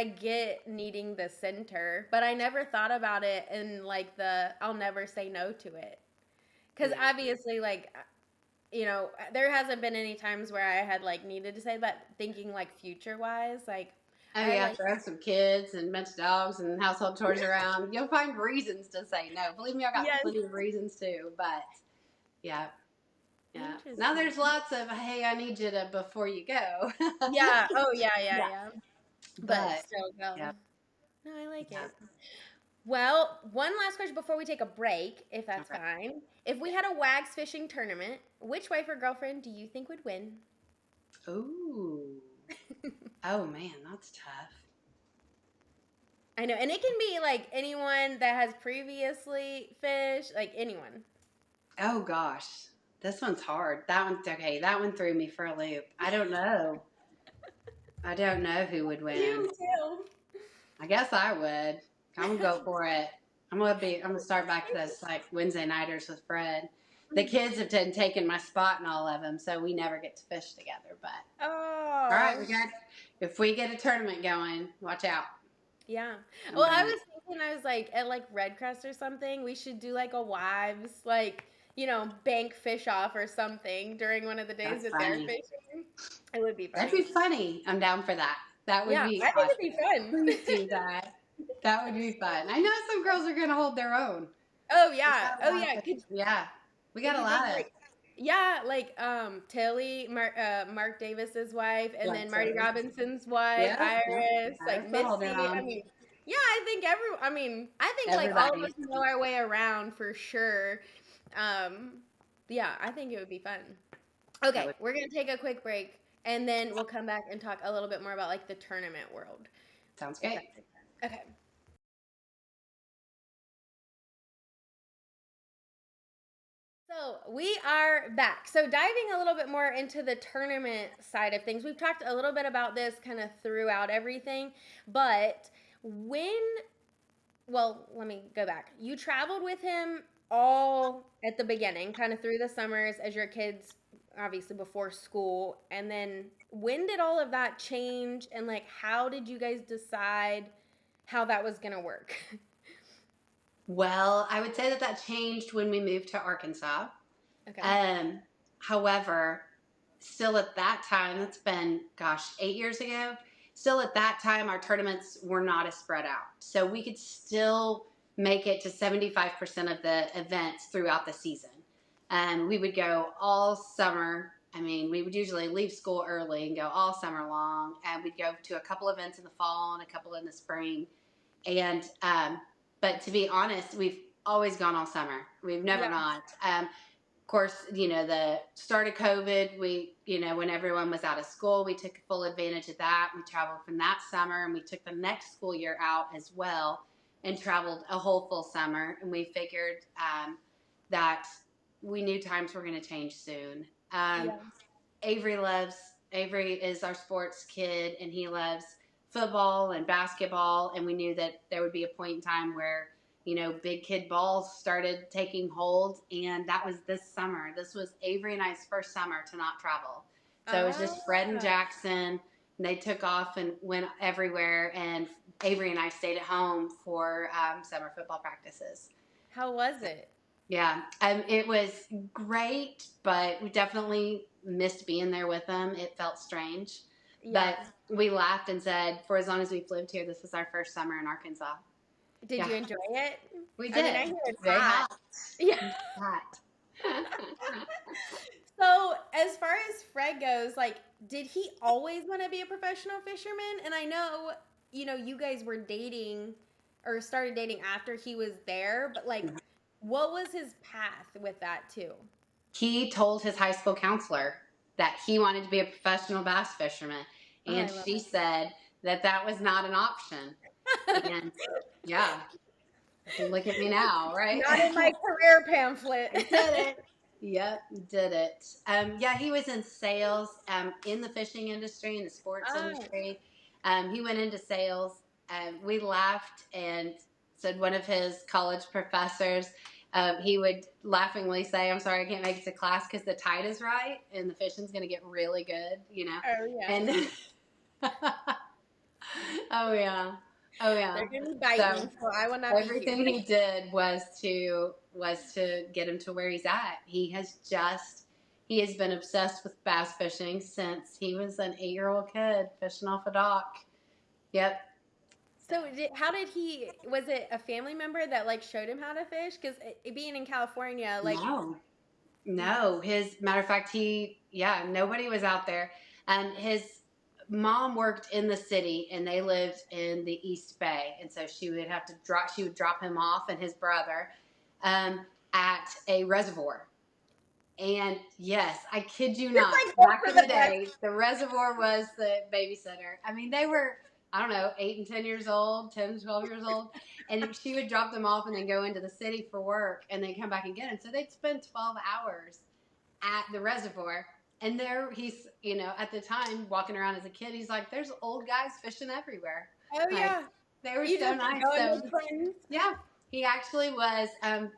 get needing the center, but I never thought about it in like the I'll never say no to it. Cuz Yeah. obviously like there hasn't been any times where I had like needed to say that, thinking like future wise, like Oh I yeah, like throw some kids and a bunch of dogs and household chores around. You'll find reasons to say no. Believe me, I got yes, plenty of reasons too. But yeah, yeah. Now interesting. there's lots of hey, I need you to before you go. Yeah, oh yeah, yeah, Yeah. yeah. But But still go. yeah, No, I like yeah. it. Well, one last question before we take a break, if All that's right. fine. If we Yeah. had a WAGS fishing tournament, which wife or girlfriend do you think would win? Ooh. Oh man, that's tough. I know, and it can be like anyone that has previously fished, like anyone. Oh gosh, this one's hard. That one's okay. That one threw me for a loop. I don't know. I don't know who would win. You too. I guess I would. I'm gonna go for it. I'm gonna start back to this like Wednesday nighters with Fred. The kids have taken my spot in all of them, so we never get to fish together. But all right, Oh, if we get a tournament going, watch out. yeah. I'm Well, I bringing it. was thinking, I was like at like Red Crest or something. We should do like a wives, like bank fish off or something during one of the days That's that they're funny. fishing. It would be That'd funny. be funny. I'm down for that. That would Yeah, be I think awesome. it'd be fun. Please do that. That would be fun. I know some girls are gonna hold their own. Oh We yeah. got a Oh lot yeah. of, yeah, we got If a you think lot of like, yeah, like Tilly, Mark Davis's wife, and like then Marty Tilly. Robinson's wife, Yeah, yeah. Iris, like Iris will hold her Misty. I own. mean, yeah, I think like all of us Everybody. know our way around for sure. Um, yeah, I think it would be fun. That Okay, would we're gonna take a quick break, and then we'll come back and talk a little bit more about like the tournament world. sounds If great. that's okay. Okay. So we are back. So diving a little bit more into the tournament side of things, we've talked a little bit about this kind of throughout everything, but when, well, let me go back. You traveled with him all at the beginning, kind of through the summers as your kids, obviously before school, and then when did all of that change, and like how did you guys decide how that was going to work? Well, I would say that that changed when we moved to Arkansas. Okay. Um, However, still at that time, that's been, gosh, 8 years ago. Still at that time, our tournaments were not as spread out. So we could still make it to 75% of the events throughout the season. We would go all summer. I mean, we would usually leave school early and go all summer long. And we'd go to a couple events in the fall and a couple in the spring. And but to be honest, we've always gone all summer. We've never Yeah. not. Of course, the start of COVID, when everyone was out of school, we took full advantage of that. We traveled from that summer, and we took the next school year out as well and traveled a whole full summer. And we figured that we knew times were going to change soon. Um, Yeah. Avery loves Avery is our sports kid, and he loves football and basketball. And we knew that there would be a point in time where big kid balls started taking hold, and that was this summer. This was Avery and I's first summer to not travel. So it was Ah, just Fred and Jackson. And they took off and went everywhere, and Avery and I stayed at home for summer football practices. how was it? Yeah, it was great, but we definitely missed being there with them. It felt strange, Yeah. but we laughed and said, for as long as we've lived here, this was our first summer in Arkansas. Did Yeah, you enjoy it? we I mean, did. I hear it's Very hot. hot. Yeah. Hot. So, as far as Fred goes, like, did he always want to be a professional fisherman? And I know, you guys were dating or started dating after he was there, but like, what was his path with that too? He told his high school counselor that he wanted to be a professional bass fisherman, Oh, I and love she it. said that that was not an option. And yeah, look at me now, right? Not in my career pamphlet. I did it. Yep, did it. Yeah, he was in sales in the fishing industry, in the sports Oh, industry. He went into sales, and we laughed and said one of his college professors, he would laughingly say, "I'm sorry, I can't make it to class because the tide is right and the fishing's going to get really good," you know. oh yeah. And oh yeah, oh They're yeah. gonna be So biting, so I will not be here. everything he did was to get him to where he's at. He has been obsessed with bass fishing since he was an 8-year-old kid fishing off a dock. Yep. So, how did he? Was it a family member that like showed him how to fish? Because being in California, like, No, no. His matter of fact, nobody was out there. His mom worked in the city, and they lived in the East Bay, and so she would have to drop. She would drop him off and his brother at a reservoir. And yes, I kid you just not, like hope back for in the the best. day, the reservoir was the babysitter. I mean, they were, I don't know, 8 and 10 years old, 10 to 12 years old. And she would drop them off and then go into the city for work and then come back and get them. So they'd spend 12 hours at the reservoir. And there he's, at the time, walking around as a kid, he's like, there's old guys fishing everywhere. Oh Like, yeah, they were you so just nice. go and So, make friends. yeah, he actually was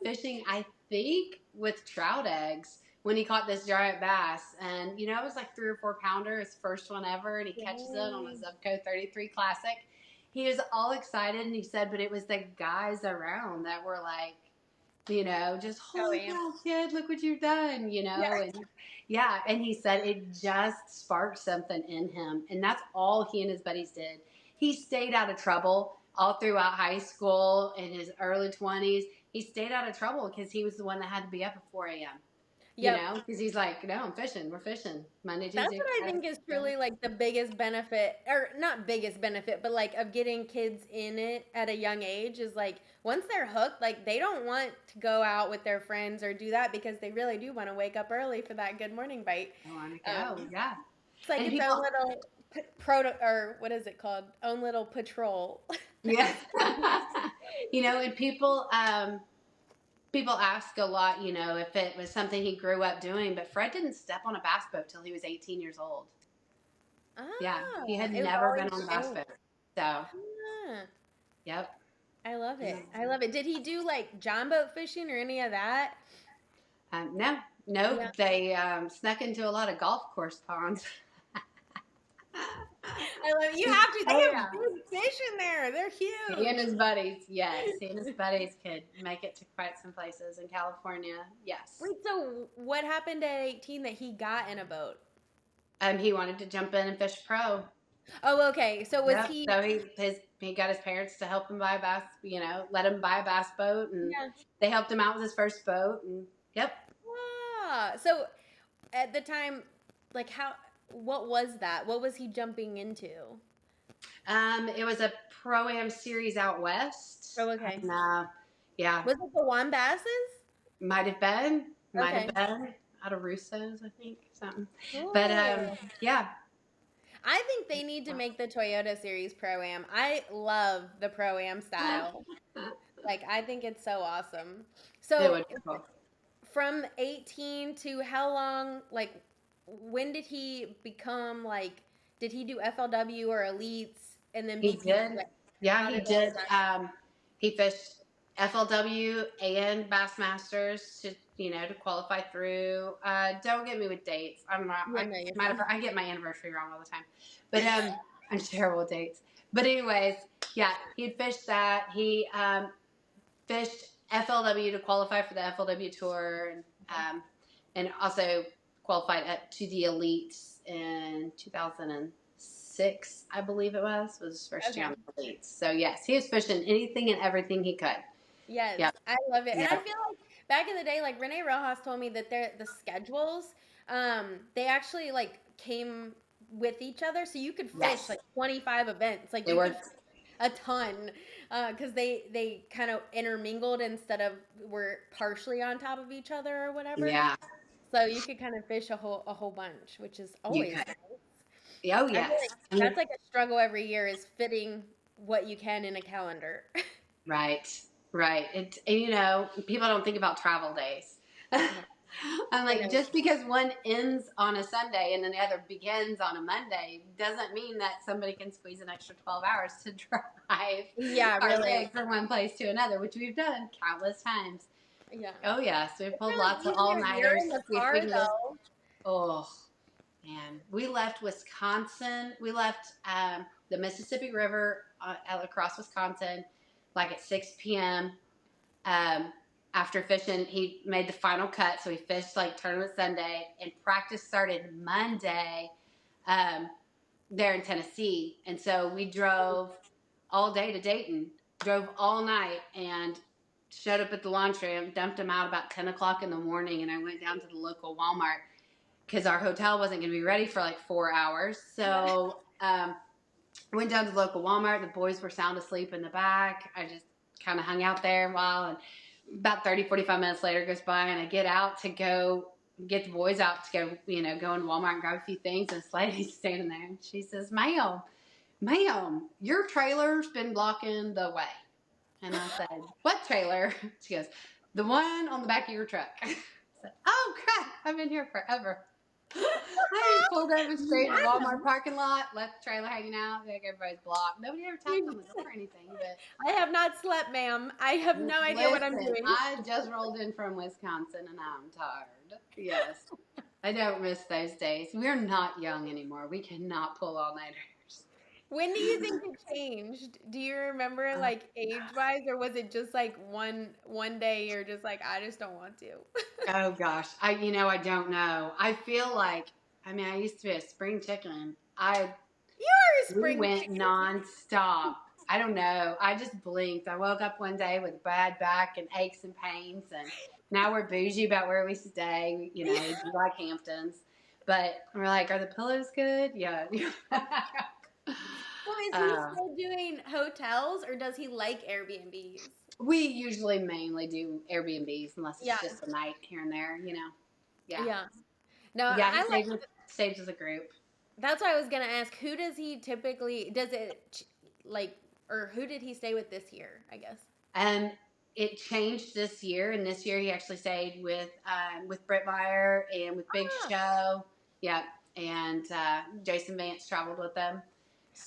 fishing, I think, with trout eggs when he caught this giant bass. And, it was like 3 or 4 pounder, his first one ever. And he catches it on a Dang. Zubco 33 Classic. He was all excited. And he said, but it was the guys around that were like, just Oh, holy yeah. cow, kid, look what you've done, Yeah. and yeah, and he said it just sparked something in him, and that's all he and his buddies did. He stayed out of trouble all throughout high school in his early 20s. He stayed out of trouble because he was the one that had to be up at 4 a.m. Yep. Because he's like, no, I'm fishing. We're fishing Monday, That's Tuesday, what I Friday. think is truly like the biggest benefit, or not biggest benefit, but like of getting kids in it at a young age is like once they're hooked, like they don't want to go out with their friends or do that because they really do want to wake up early for that good morning bite. I want to go. Um, Yeah, it's like and its own people, little proto, or what is it called? Own little patrol. yeah, and people ask a lot, if it was something he grew up doing, but Fred didn't step on a bass boat till he was 18 years old. Yeah, Ah, he had it was never been always on a bass shown. boat. So, Ah, yep. I love it. I love it. Did he do like John boat fishing or any of that? No, no, Yeah. they snuck into a lot of golf course ponds. I love it. You have to. They Oh, have yeah. big fish in there. They're He and huge. his buddies, yes. He and his buddies could make it to quite some places in California, yes. Wait, so what happened at 18 that he got in a boat? He wanted to jump in and fish pro. Oh, okay. So was Yep. he? So he got his parents to help him buy a bass, let him buy a bass boat, and Yeah. they helped him out with his first boat. And yep. Ah, so at the time, like how? What was that? What was he jumping into? It was a pro am series out west, Oh, okay. and yeah, Was it the Wombasses? might have Okay. been out of Russo's, I think, something. But Cool. yeah. I think they need to make the Toyota Series Pro Am. I love the Pro Am style. Like, I think it's so awesome. It So, would be cool. from 18 to how long, like, when did he become, like, did he do FLW or elites and then He BP? did. Like, Yeah, how he did all of did. that? He fished FLW and Bassmasters to qualify through. Don't get me with dates. I'm not. Yeah, no, you're Matter of fine. fact, I get my anniversary wrong all the time. But I'm terrible with dates. But anyways, yeah, he'd fished that. He fished FLW to qualify for the FLW tour, and also qualified up to the elites in 2006, I believe it was his first year Okay. on the elites. So yes, he was fishing anything and everything he could. Yes, Yep, I love it. And I yep, feel like back in the day, like Renee Rojas told me that the schedules, they actually like came with each other. So you could fish yes, like 25 events. Like they you were. could a ton because they kind of intermingled instead of were partially on top of each other or whatever. Yeah, So you could kind of fish a whole bunch, which is you always could. nice. Oh I feel yes, like I mean, that's like a struggle every year is fitting what you can in a calendar. Right, right. People don't think about travel days. No, I'm I like, know. just because one ends on a Sunday and then the other begins on a Monday doesn't mean that somebody can squeeze an extra 12 hours to drive Yeah, our day really. from one place to another, which we've done countless times. Yeah. Oh, yes, we've It's pulled really lots of all easier. You're nighters. in the See if we car can go. though. Oh, man. We left Wisconsin. We left the Mississippi River across Wisconsin like at 6 p.m. Um, after fishing, he made the final cut. So we fished like tournament Sunday, and practice started Monday there in Tennessee. And so we drove all day to Dayton, drove all night, and showed up at the laundry and dumped him out about 10 o'clock in the morning. And I went down to the local Walmart because our hotel wasn't going to be ready for like 4 hours. Yeah. So went down to the local Walmart. The boys were sound asleep in the back. I just kind of hung out there a while, and about 30, 45 minutes later goes by, and I get out to go get the boys out to go, go in Walmart and grab a few things. And this lady's standing there, and she says, ma'am, your trailer's been blocking the way. And I said, what trailer? She goes, the one on the back of your truck. I said, oh, crap, I've been here forever. I just pulled over straight in the Walmart Madam, parking lot, left the trailer hanging out, like everybody's blocked. Nobody ever tapped on the door or anything, but I have not slept, ma'am. I have no idea what I'm listen, doing. I just rolled in from Wisconsin and I'm tired. Yes. I don't miss those days. We're not young anymore. We cannot pull all nighters. When do you think it changed? Do you remember Oh, like age-wise, or was it just like one day you're just like, I just don't want to? oh gosh. I don't know. I feel like I used to be a spring chicken. You are a We spring went chicken. nonstop. I don't know. I just blinked. I woke up one day with a bad back and aches and pains, and now we're bougie about where we stay. We do like Hamptons, but we're like, are the pillows good? Yeah. So is he uh, still doing hotels or does he like Airbnbs? we usually mainly do Airbnbs unless it's Yeah, just a night here and there. Yeah. yeah. No, Yeah, he I like. stays with a group. That's why I was gonna ask. Who does he typically? Does it like, or who did he stay with this year? I guess. And it changed this year, and this year he actually stayed with Britt Meyer and with Big Ah. Show. Yeah, and Jason Vance traveled with them.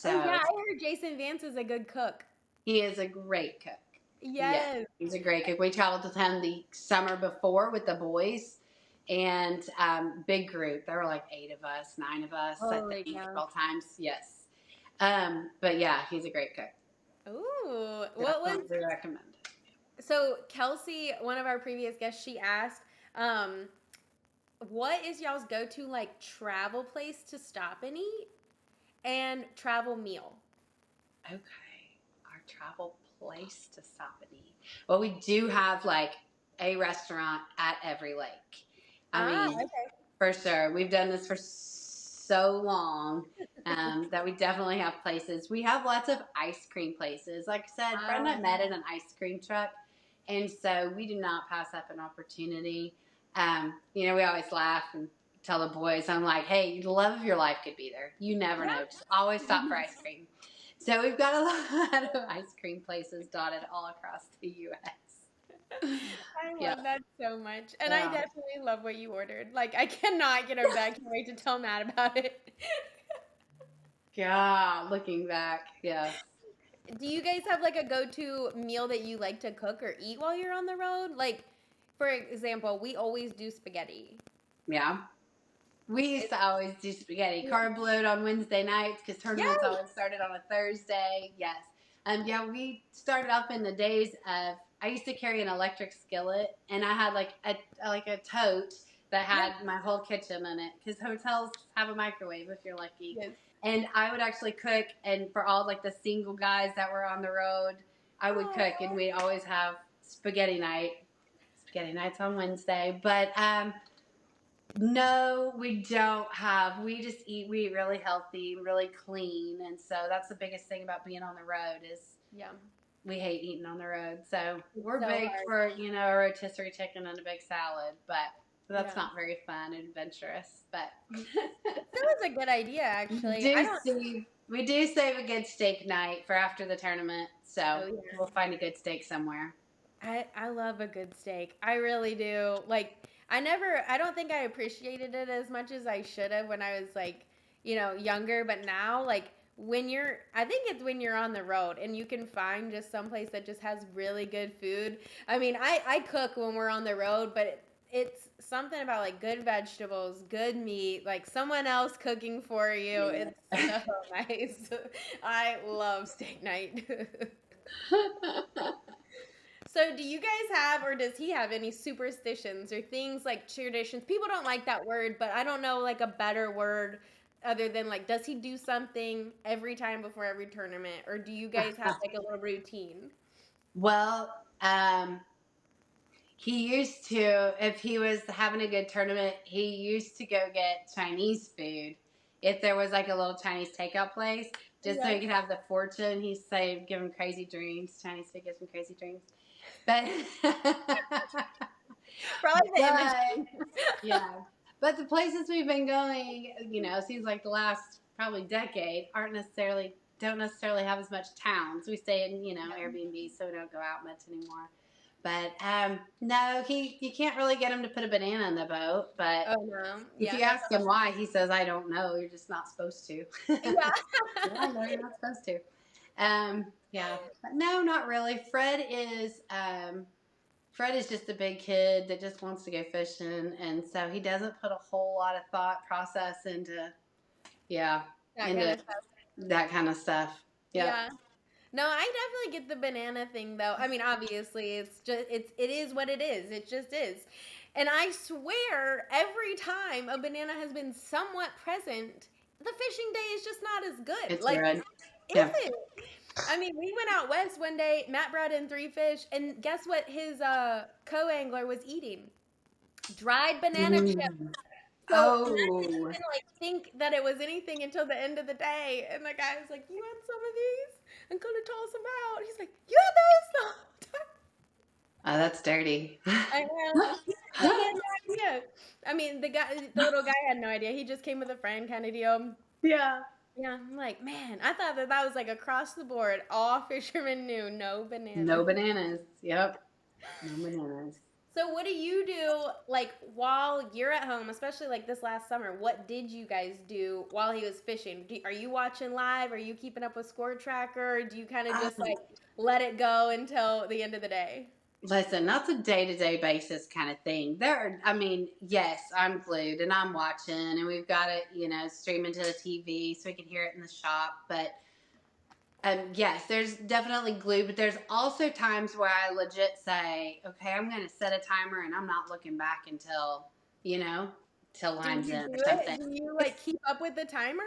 Oh yeah, So I heard Jason Vance is a good cook. he is a great cook. Yes, Yes. he's a great cook. We traveled with him the summer before with the boys, and big group. There were like 8 of us, 9 of us, I Holy think, at cow. all times. Yes, but yeah, he's a great cook. Ooh, what was Definitely recommend. so Kelsey, one of our previous guests, she asked, what is y'all's go-to like travel place to stop and eat and travel meal? Okay, our travel place to stop and eat. Well, we do have like a restaurant at every lake. I Ah, mean, okay. for sure. We've done this for so long that we definitely have places. We have lots of ice cream places. Like I said, Fred and I met Um, in an ice cream truck, and so we do not pass up an opportunity. We always laugh and tell the boys, I'm like, hey, the love of your life could be there. You never know. Just always stop for ice cream. So we've got a lot of ice cream places dotted all across the U.S. I Yeah. love that so much. And I Yeah. definitely love what you ordered. Like, I cannot get over that. I can't wait to tell Matt about it. God, looking back, yes. Do you guys have like a go-to meal that you like to cook or eat while you're on the road? Like, for example, we always do spaghetti. Yeah. We used to always do spaghetti Yeah. carb load on Wednesday nights because tournaments Yes. always started on a Thursday. Yes. Yeah, we started off in the days of I used to carry an electric skillet, and I had like a tote that Yeah. had my whole kitchen in it because hotels have a microwave if you're lucky. Yes. And I would actually cook, and for all like the single guys that were on the road, I would cook, and Oh. we always have spaghetti night. Spaghetti nights on Wednesday, but no, we don't have. We eat really healthy, really clean, and so that's the biggest thing about being on the road is Yeah. we hate eating on the road. So It's we're so big hard. for a rotisserie chicken and a big salad, but that's Yeah. not very fun and adventurous. But That was a good idea, actually. I do don't. see. We do save a good steak night for after the tournament, so Oh yeah. we'll find a good steak somewhere. I love a good steak. I really do. Like I don't think I appreciated it as much as I should have when I was like, younger, but now like I think it's when you're on the road and you can find just some place that just has really good food. I mean, I cook when we're on the road, but it's something about like good vegetables, good meat, like someone else cooking for you. Yeah. It's so nice. I love steak night. So, do you guys have, or does he have any superstitions or things like traditions? People don't like that word, but I don't know like a better word other than like, does he do something every time before every tournament, or do you guys have like a little routine? Well, he used to, if he was having a good tournament, he used to go get Chinese food. If there was like a little Chinese takeout place, just so Yeah, he could have the fortune. He say, give him crazy dreams. Chinese food gives him crazy dreams. But, probably the but imagery. yeah. But the places we've been going, seems like the last probably decade don't necessarily have as much towns. We stay in, Airbnb, so we don't go out much anymore. But no, you can't really get him to put a banana in the boat. But Oh no, if yeah, you that's ask him why, he says, "I don't know. You're just not supposed to." yeah. Yeah, no, you're not supposed to. Yeah, but no, not really. Fred is just a big kid that just wants to go fishing, and so he doesn't put a whole lot of thought process yeah, That kind into of stuff. that kind of stuff. Yep. Yeah. No, I definitely get the banana thing though. I mean, obviously, it is what it is. It just is. And I swear every time a banana has been somewhat present, the fishing day is just not as good. It's Like, red. is Yeah. it? I mean, we went out west one day, Matt brought in 3 fish, and guess what his co-angler was eating? Dried banana chips. Mm. So Matt didn't Oh, even like think that it was anything until the end of the day. And the guy was like, "You want some of these?" I'm gonna toss them out. He's like, "You have those?" oh, that's dirty. I know. He had no idea. I mean, the little guy had no idea. He just came with a friend kind of deal. Yeah. Yeah, I'm like, man, I thought that was like across the board. All fishermen knew no No bananas. bananas. Yep. No bananas. So what do you do like while you're at home, especially like this last summer? What did you guys do while he was fishing? Are you watching live? Are you keeping up with score tracker? Or do you kind of just Um, like let it go until the end of the day? Listen, that's a day to day basis kind of thing. I mean, yes, I'm glued and I'm watching, and we've got it, streaming to the TV so we can hear it in the shop. But yes, there's definitely glue, but there's also times where I legit say, okay, I'm going to set a timer and I'm not looking back until, you know, till Do line's you in do or it? something. Do you It's, like keep up with the timer?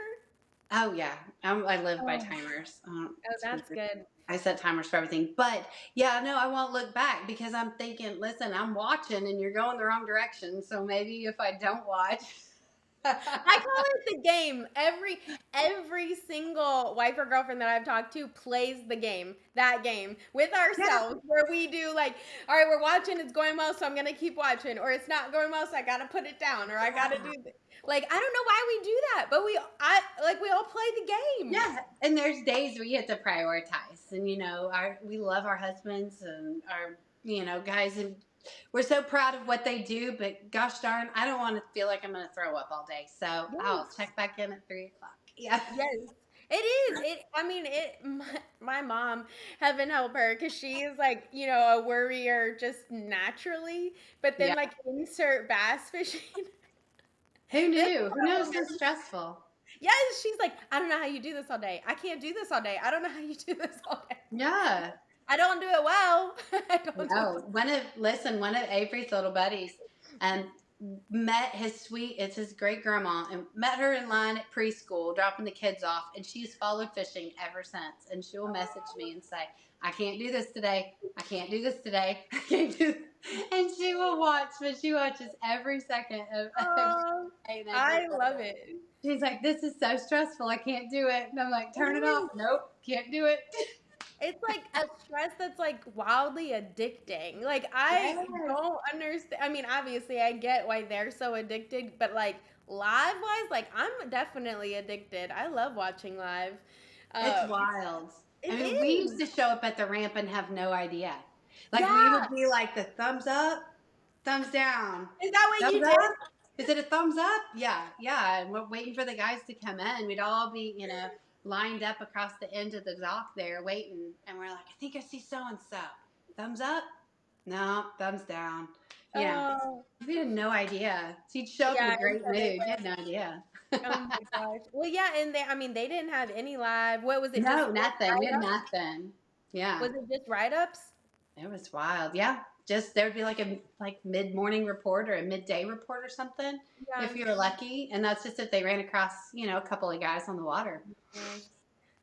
oh, yeah, I live by Oh, timers. oh, that's good. I set timers for everything. But yeah, no, I won't look back because I'm thinking, listen, I'm watching and you're going the wrong direction. So maybe if I don't watch. I call it the game. Every single wife or girlfriend that I've talked to plays the game, that game with Yeah. ourselves, where we do like, all right, we're watching, it's going well, so I'm gonna keep watching, or it's not going well, so I gotta put it down, or I gotta do like I don't know why we do that, but we all play the game. Yeah, and there's days where you have to prioritize, and we love our husbands and our guys, and we're so proud of what they do. But gosh darn, I don't want to feel like I'm going to throw up all day, so I'll Yes. check back in at 3 o'clock. Yeah, Yes. It is. I mean, my mom, heaven help her, because she is like, a worrier just naturally. But then, yeah. like, insert bass fishing. Who This knew? Who knows? So stressful. yes, she's like, I don't know how you do this all day. I can't do this all day. I don't know how you do this all day. Yeah. I don't do it well. I don't do it. No, one of Avery's little buddies, and met it's his great grandma, and met her in line at preschool, dropping the kids off, and she's followed fishing ever since. And she'll message me and say, "I can't do this today. I can't do this today. I can't do." And she will watch, but she watches every second of every Oh, day and every I love minute. it. She's like, "This is so stressful. I can't do it." And I'm like, It "Turn it off." is. Nope, can't do it. It's like a stress that's like wildly addicting. Like Yes. I don't understand. I mean, obviously I get why they're so addicted, but like live wise, like I'm definitely addicted. I love watching live. It's Um, wild. it I mean, we used is. to show up at the ramp and have no idea. Like we Yeah. would be like the thumbs up, thumbs down, Is that what thumbs you did? up. Is it a thumbs up? Yeah, yeah. And we're waiting for the guys to come in. We'd all be, lined up across the end of the dock there waiting. And we're like, I think I see so and so. Thumbs up? No, thumbs down. You know, Oh, we had no idea. So you'd show up in yeah. a And great so mood. they You had no idea. Oh my gosh. Well, yeah, and they, I mean, they didn't have any live. What was it? Just No, nothing. We had write-ups? nothing. Yeah. Was it just write-ups? It was wild. Yeah. Just there would be like a mid morning report or a midday report or something Yeah. if you were lucky. And that's just if they ran across, a couple of guys on the water. Gosh,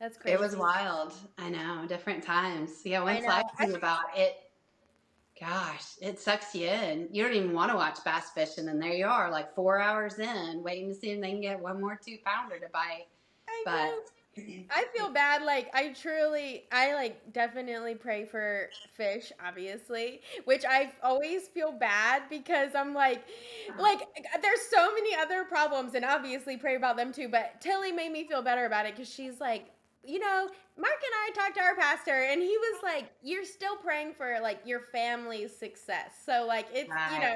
that's It was crazy. wild. I know. Different times. Yeah. I Once know. life came about, gosh, it sucks you in. You don't even want to watch bass fishing. And there you are, like 4 hours in, waiting to see if they can get one more 2-pounder to bite. I But know. I feel bad. Like I like definitely pray for fish, obviously, which I always feel bad because I'm like there's so many other problems, and obviously pray about them too. But Tilly made me feel better about it because she's like, Mark and I talked to our pastor, and he was like, "You're still praying for like your family's success." So like right.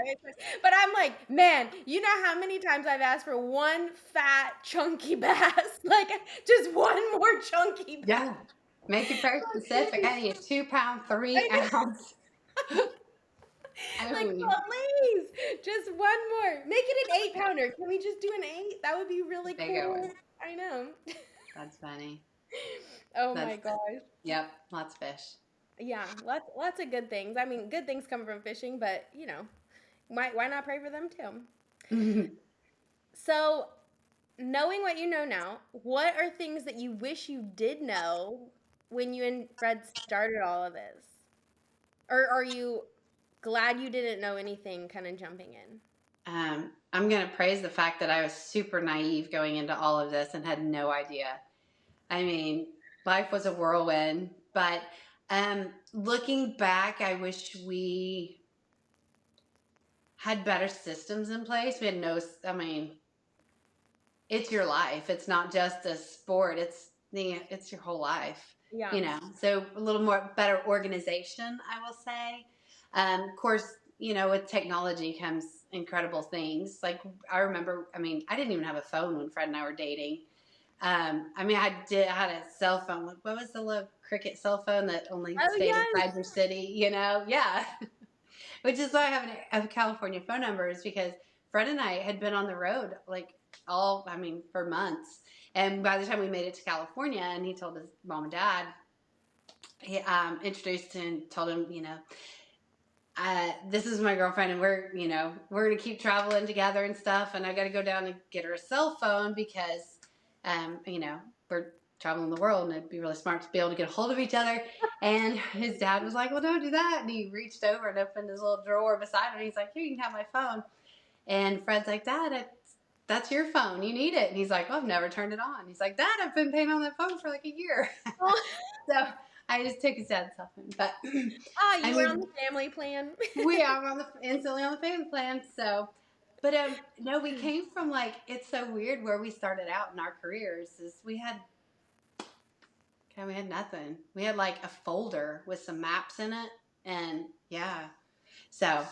but I'm like, man, you know how many times I've asked for one fat chunky bass, like just one more chunky bass. Yeah. Make it very specific. I need a 2 pound, I three know. ounce. Like, Oh, please, just one more. Make it an 8 pounder. Can we just do an eight? That would be really big one. cool. I know. That's funny. Oh my That's gosh. Yep, lots of fish. Yeah, lots of good things. I mean, good things come from fishing, but why not pray for them too? So, knowing what you know now, what are things that you wish you did know when you and Fred started all of this? Or are you glad you didn't know anything kind of jumping in? I'm going to praise the fact that I was super naive going into all of this and had no idea. I mean, life was a whirlwind, but looking back, I wish we had better systems in place. We had no, I mean, it's your life. It's not just a sport. It's your whole life. Yeah. So a little more better organization, I will say. Of course, with technology comes incredible things. Like I remember, I mean, I didn't even have a phone when Fred and I were dating. I mean, I had a cell phone. Like, what was the little cricket cell phone that only Oh, stayed yes. inside your city? Yeah. Which is why I have a California phone number, is because Fred and I had been on the road like for months. And by the time we made it to California and he told his mom and dad, he introduced and told him, this is my girlfriend and we're going to keep traveling together and stuff. And I got to go down and get her a cell phone because, we're traveling the world and it'd be really smart to be able to get a hold of each other. And his dad was like, well, don't do that. And he reached over and opened his little drawer beside him. And he's like, here, you can have my phone. And Fred's like, Dad, that's your phone. You need it. And he's like, well, I've never turned it on. He's like, Dad, I've been paying on that phone for like a year. Oh, So I just took his dad's cell phone. But I you were on mean, the family plan. we are instantly on the family plan. So, but no, we came from like, it's so weird where we started out in our careers is we had nothing. We had like a folder with some maps in it. And yeah, so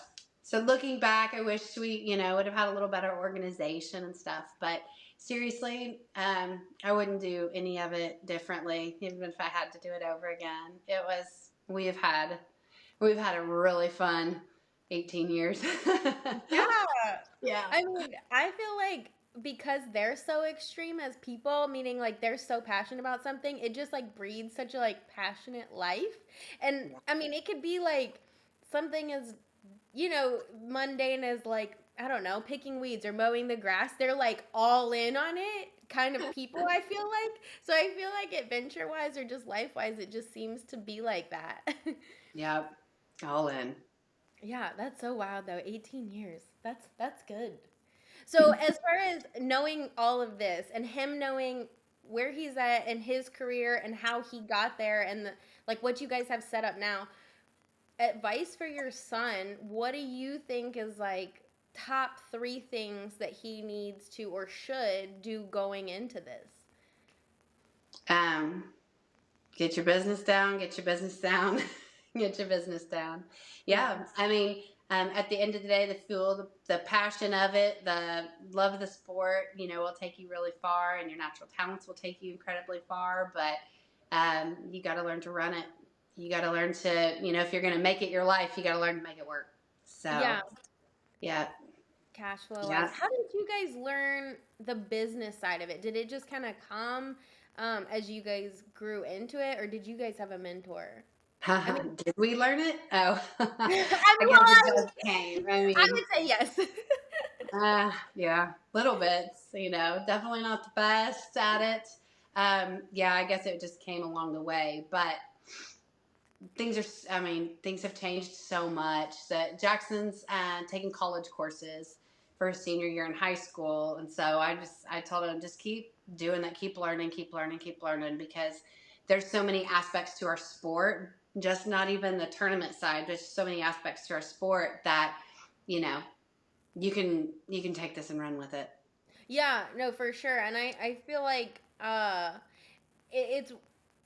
looking back, I wish we, would have had a little better organization and stuff. But seriously, I wouldn't do any of it differently, even if I had to do it over again. We've had a really fun 18 years. Yeah. Yeah. I mean, I feel like because they're so extreme as people, meaning like they're so passionate about something, it just like breeds such a like passionate life. And I mean, it could be like something as, mundane as like, I don't know, picking weeds or mowing the grass. They're like all in on it kind of people, I feel like. So I feel like adventure wise or just life wise, it just seems to be like that. Yep. All in. Yeah, that's so wild though. 18 years. That's good. So as far as knowing all of this and him knowing where he's at in his career and how he got there and like what you guys have set up now, advice for your son, what do you think is like top 3 things that he needs to or should do going into this? Um, get your business down, get your business down, get your business down. Yeah. Yeah. I mean, at the end of the day, the fuel, the passion of it, the love of the sport, will take you really far, and your natural talents will take you incredibly far. But you got to learn to run it. You got to learn to, if you're going to make it your life, you got to learn to make it work. So, Yeah. yeah. Cash flow wise. Yeah. How did you guys learn the business side of it? Did it just kind of come as you guys grew into it, or did you guys have a mentor? I mean, Did we learn it? Oh, I mean, I well, guess it just came. I I mean, would say yes. yeah, little bits, definitely not the best at it. Yeah, I guess it just came along the way, but things have changed so much that Jackson's taking college courses for his senior year in high school. And so I told him, just keep doing that, keep learning, keep learning, keep learning, because there's so many aspects to our sport, just not even the tournament side, there's so many aspects to our sport that, you know, you can take this and run with it. Yeah, no, for sure. And I feel like it's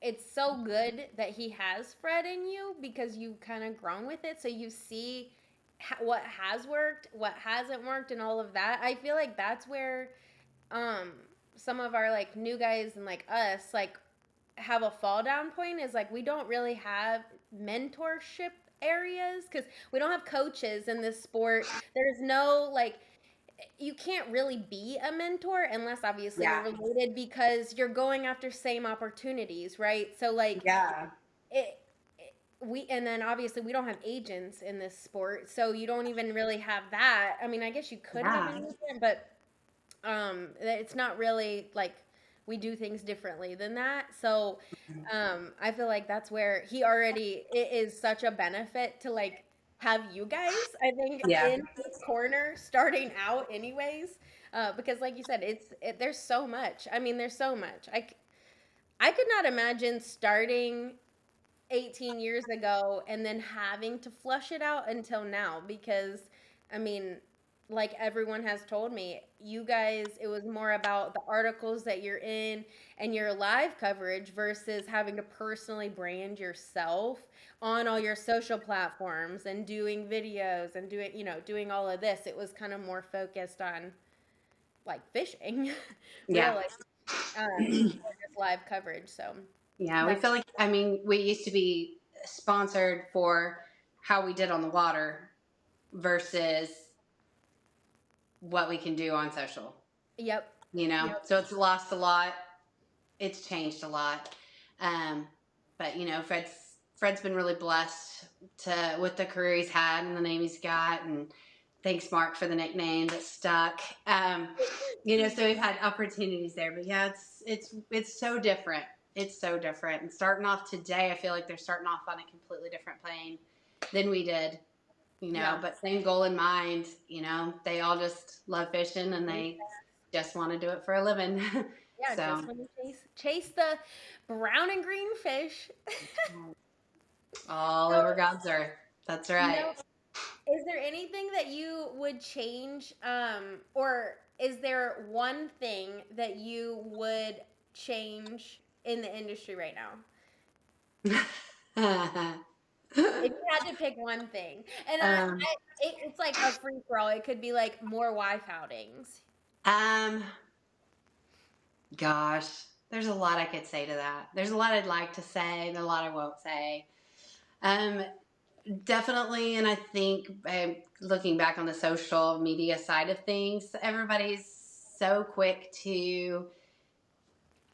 it's so good that he has Fred in you because you kind of grown with it, so you see what has worked, what hasn't worked, and all of that. I feel like that's where um some of our like new guys and like us like have a fall down point is like we don't really have mentorship areas because we don't have coaches in this sport. There's no like you can't really be a mentor unless obviously you're Yeah. related because you're going after same opportunities, right? So like Yeah. it, we and then obviously we don't have agents in this sport, so you don't even really have that. I mean, I guess you could have an Yeah. agent, but it's not really like we do things differently than that. So I feel like that's where he already it is such a benefit to like have you guys, I think, Yeah. in his corner starting out anyways. Because like you said, there's so much. I mean, there's so much. I could not imagine starting 18 years ago and then having to flush it out until now because I mean, like everyone has told me, you guys, it was more about the articles that you're in and your live coverage versus having to personally brand yourself on all your social platforms and doing videos and doing all of this. It was kind of more focused on like fishing, Yeah. really, or just live coverage. So Yeah, we that's feel like, we used to be sponsored for how we did on the water versus what we can do on social, yep, yep, so it's lost a lot. It's changed a lot. Um, but Fred's been really blessed with the career he's had and the name he's got, and thanks Mark for the nickname that stuck. So we've had opportunities there, but yeah, it's so different. It's so different. And starting off today, I feel like they're starting off on a completely different plane than we did. yeah. But same goal in mind. They all just love fishing and they just want to do it for a living. Yeah, So just when you chase the brown and green fish. all So, over God's earth. That's right. is there anything that you would change, or is there one thing that you would change in the industry right now? If you had to pick one thing, and um, it's like a free for all. It could be like more wife outings. um, gosh, there's a lot I could say to that. There's a lot I'd like to say, and a lot I won't say. Um, Definitely, and I think looking back on the social media side of things, everybody's so quick to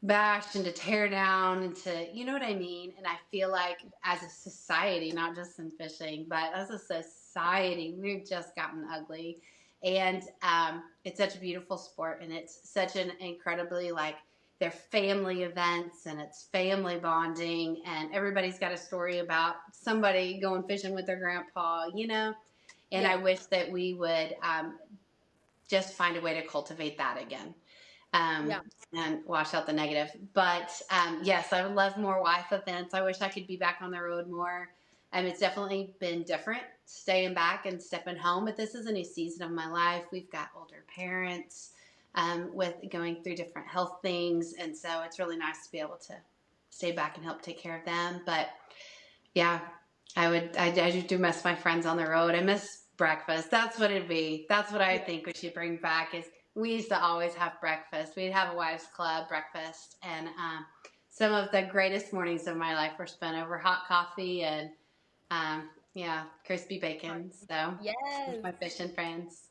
bash and to tear down and to, you know what I mean? And I feel like as a society, not just in fishing, but as a society, we've just gotten ugly. And it's such a beautiful sport, and it's such an incredibly like they're family events and it's family bonding, and everybody's got a story about somebody going fishing with their grandpa. And I Yeah, wish that we would just find a way to cultivate that again, yeah, and wash out the negative. But yes, I would love more wife events. I wish I could be back on the road more. It's definitely been different staying back and stepping home, but this is a new season of my life. We've got older parents with going through different health things, and so it's really nice to be able to stay back and help take care of them. But yeah, I do miss my friends on the road. I miss breakfast. That's what it'd be. That's what I think we should bring back is we used to always have breakfast. We'd have a wives club breakfast, and some of the greatest mornings of my life were spent over hot coffee and yeah, crispy bacon. So with Yes. my fishing friends.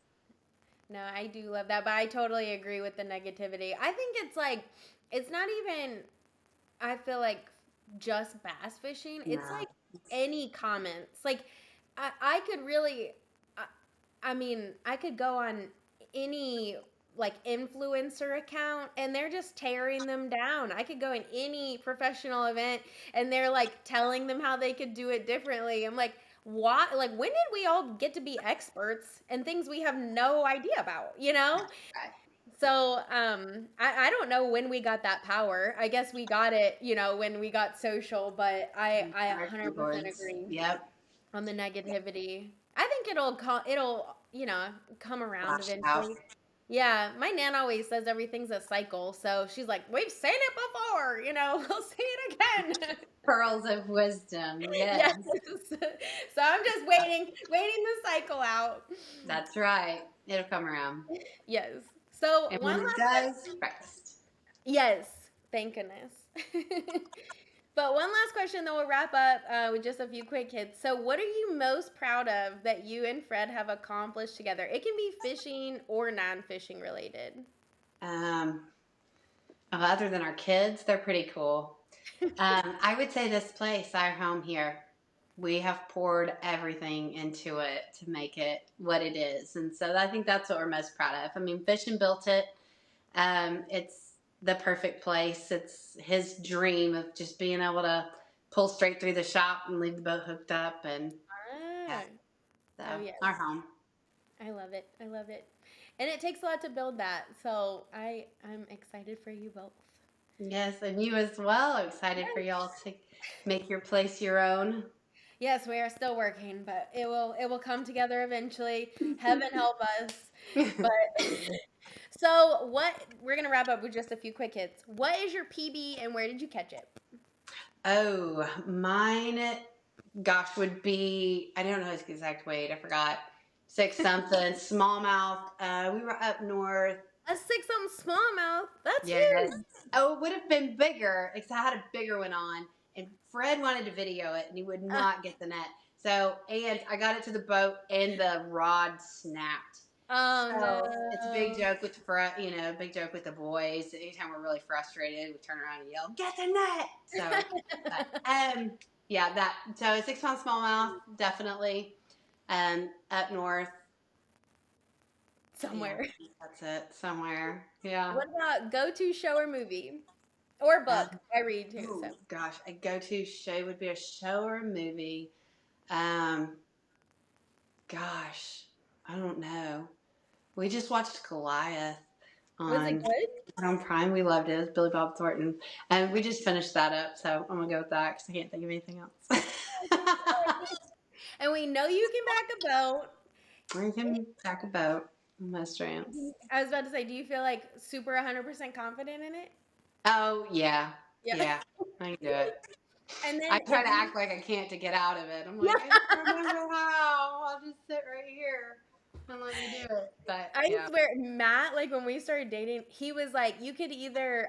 No, I do love that, but I totally agree with the negativity. I think it's like, it's not even, I feel like just bass fishing. It's No. like any comments. Like, I could really, I, I mean, I could go on any like influencer account and they're just tearing them down. I could go in any professional event and they're like telling them how they could do it differently. I'm like, why? Like, when did we all get to be experts in things we have no idea about, you know? Right. So, I don't know when we got that power. I guess we got it, when we got social, but I Our 100% keyboards. agree Yep. on the negativity. I think it'll come around Flash out. eventually. Yeah, my nan always says everything's a cycle. So she's like, "We've seen it before, we'll see it again." Pearls of wisdom. Yes. Yes. So I'm just waiting the cycle out. That's right. It'll come around. Yes. So And one when it last does, question. rest. Yes, thank goodness. But one last question, then we'll wrap up with just a few quick hits. So, what are you most proud of that you and Fred have accomplished together? It can be fishing or non-fishing related. Um, Other than our kids, they're pretty cool. I would say this place, our home here, we have poured everything into it to make it what it is. And so I think that's what we're most proud of. I mean, Fishing built it. It's the perfect place. It's his dream of just being able to pull straight through the shop and leave the boat hooked up. And yeah, Ah, so oh yes, our home. I love it. I love it, and it takes a lot to build that. So I'm excited for you both. Yes, and you as well. I'm excited for y'all to make your place your own. Yes, we are still working, but it will come together eventually. Heaven help us. But so what we're gonna wrap up with just a few quick hits. What is your PB and where did you catch it? Oh, mine, gosh, would be, I don't know his exact weight. I forgot. Six something, smallmouth. We were up north. A 6 on smallmouth. That's Yes. huge. Oh, it would have been bigger, because I had a bigger one on, and Fred wanted to video it, and he would Uh, not get the net. So, and I got it to the boat, and the rod snapped. oh So it's a big no. joke with big joke with the boys. Anytime we're really frustrated, we turn around and yell, "Get the net!" So, but, yeah, that. So a 6 pound smallmouth, definitely. Up north, yeah, Somewhere. that's it. Somewhere, yeah. What about go to show or movie? Or Um, book? I read too, oh so. gosh, a go-to show would be a show or a movie. Um, Gosh, I don't know. We just watched Goliath Was it on good? Prime. We loved it. It was Billy Bob Thornton, and we just finished that up. So I'm gonna go with that because I can't think of anything else. And we know you can back a boat. We can pack a boat on most ramps. I was about to say, do you feel like super 100% confident in it? Oh yeah, Yeah. yeah, I can do it. And I then try if to you act like I can't to get out of it. I'm like, I don't remember how. I'll just sit right here and let me do it. But I yeah, swear, Matt, like when we started dating, he was like, you could either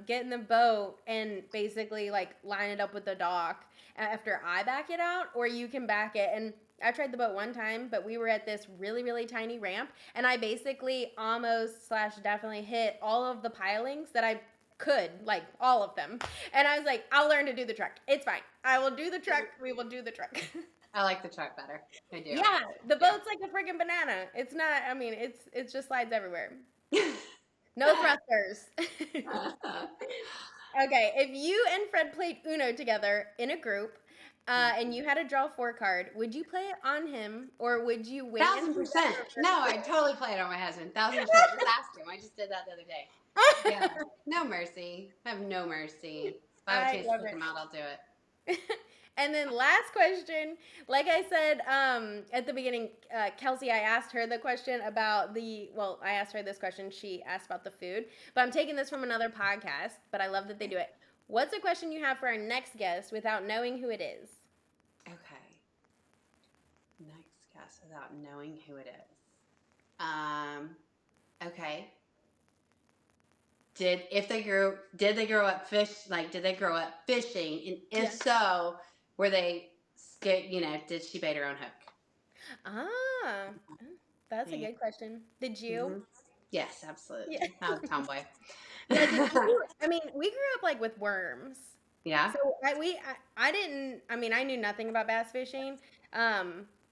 get in the boat and basically like line it up with the dock after I back it out, or you can back it. And I tried the boat one time, but we were at this really, really tiny ramp, and I basically almost slash definitely hit all of the pilings that I could, like all of them. And I was like, I'll learn to do the truck. It's fine. I will do the truck. We will do the truck. I like the truck better. I do. Yeah, the Yeah. boat's like a freaking banana. It's not. I mean, it's just slides everywhere. No thrusters. Okay, if you and Fred played Uno together in a group, and you had to draw 4 card, would you play it on him or would you wait and Thousand do that percent. for No, I totally play it on my husband. 1,000%. Just ask him. I just did that the other day. Yeah. Fred? No mercy. I have no mercy. If I have a I chance to love pick him out, I'll do it. it. And then last question, like I said at the beginning, Kelsey, I asked her the question about I asked her this question. She asked about the food, but I'm taking this from another podcast, but I love that they do it. What's a question you have for our next guest without knowing who it is? Okay. Next guess without knowing who it is. Okay. Did they grow up did they grow up fishing? And if Yeah. so, were they scared, did she bait her own hook? Ah, that's a Yeah. good question. Did you? Hmm. Yes, Yeah. absolutely. I was a tomboy. Yeah, did you? I mean, we grew up like with worms. Yeah. So I didn't. I mean, I knew nothing about bass fishing.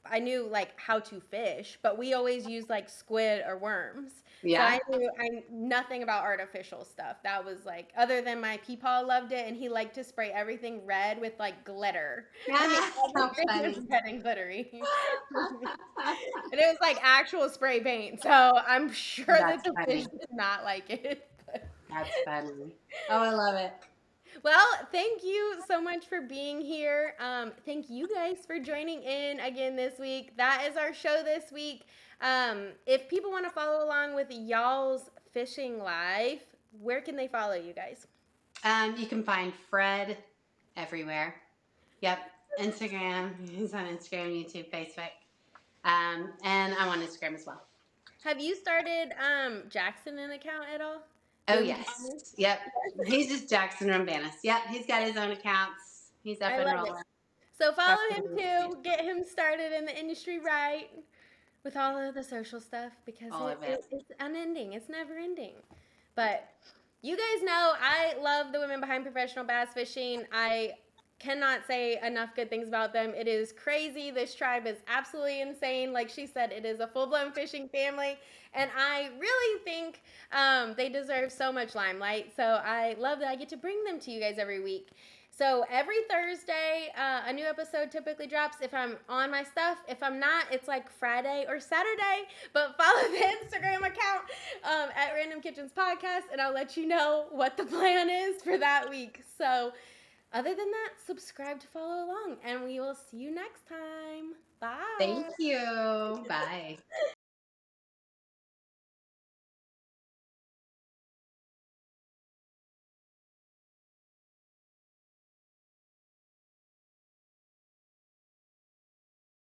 I knew like how to fish, but we always used like squid or worms. So Yeah. I knew nothing about artificial stuff. That was like other than my peepaw loved it, and he liked to spray everything red with like glitter. I mean, Yeah. How everything was funny. red and glittery, and it was like actual spray paint. So I'm sure that That's the fish funny. did not like it. That's funny. Oh, I love it. Well, thank you so much for being here. Thank you guys for joining in again this week. That is our show this week. If people want to follow along with y'all's fishing life, where can they follow you guys? You can find Fred everywhere. Yep. Instagram. He's on Instagram, YouTube, Facebook. And I'm on Instagram as well. Have you started Jackson an account at all? Oh, Doing yes. Yep. He's just Jackson Rambanis. Yep. He's got his own accounts. He's up I and love it. rolling. So follow Probably him too. Get him started in the industry right with all of the social stuff because all of it. it's unending. It's never ending. But you guys know I love the women behind professional bass fishing. I cannot say enough good things about them. It is crazy. This tribe is absolutely insane. Like she said, it is a full blown fishing family. And I really think they deserve so much limelight. So I love that I get to bring them to you guys every week. So every Thursday, a new episode typically drops if I'm on my stuff. If I'm not, it's like Friday or Saturday. But follow the Instagram account at Random Kitchens Podcast, and I'll let you know what the plan is for that week. So other than that, subscribe to follow along, and we will see you next time. Bye. Thank you. Bye.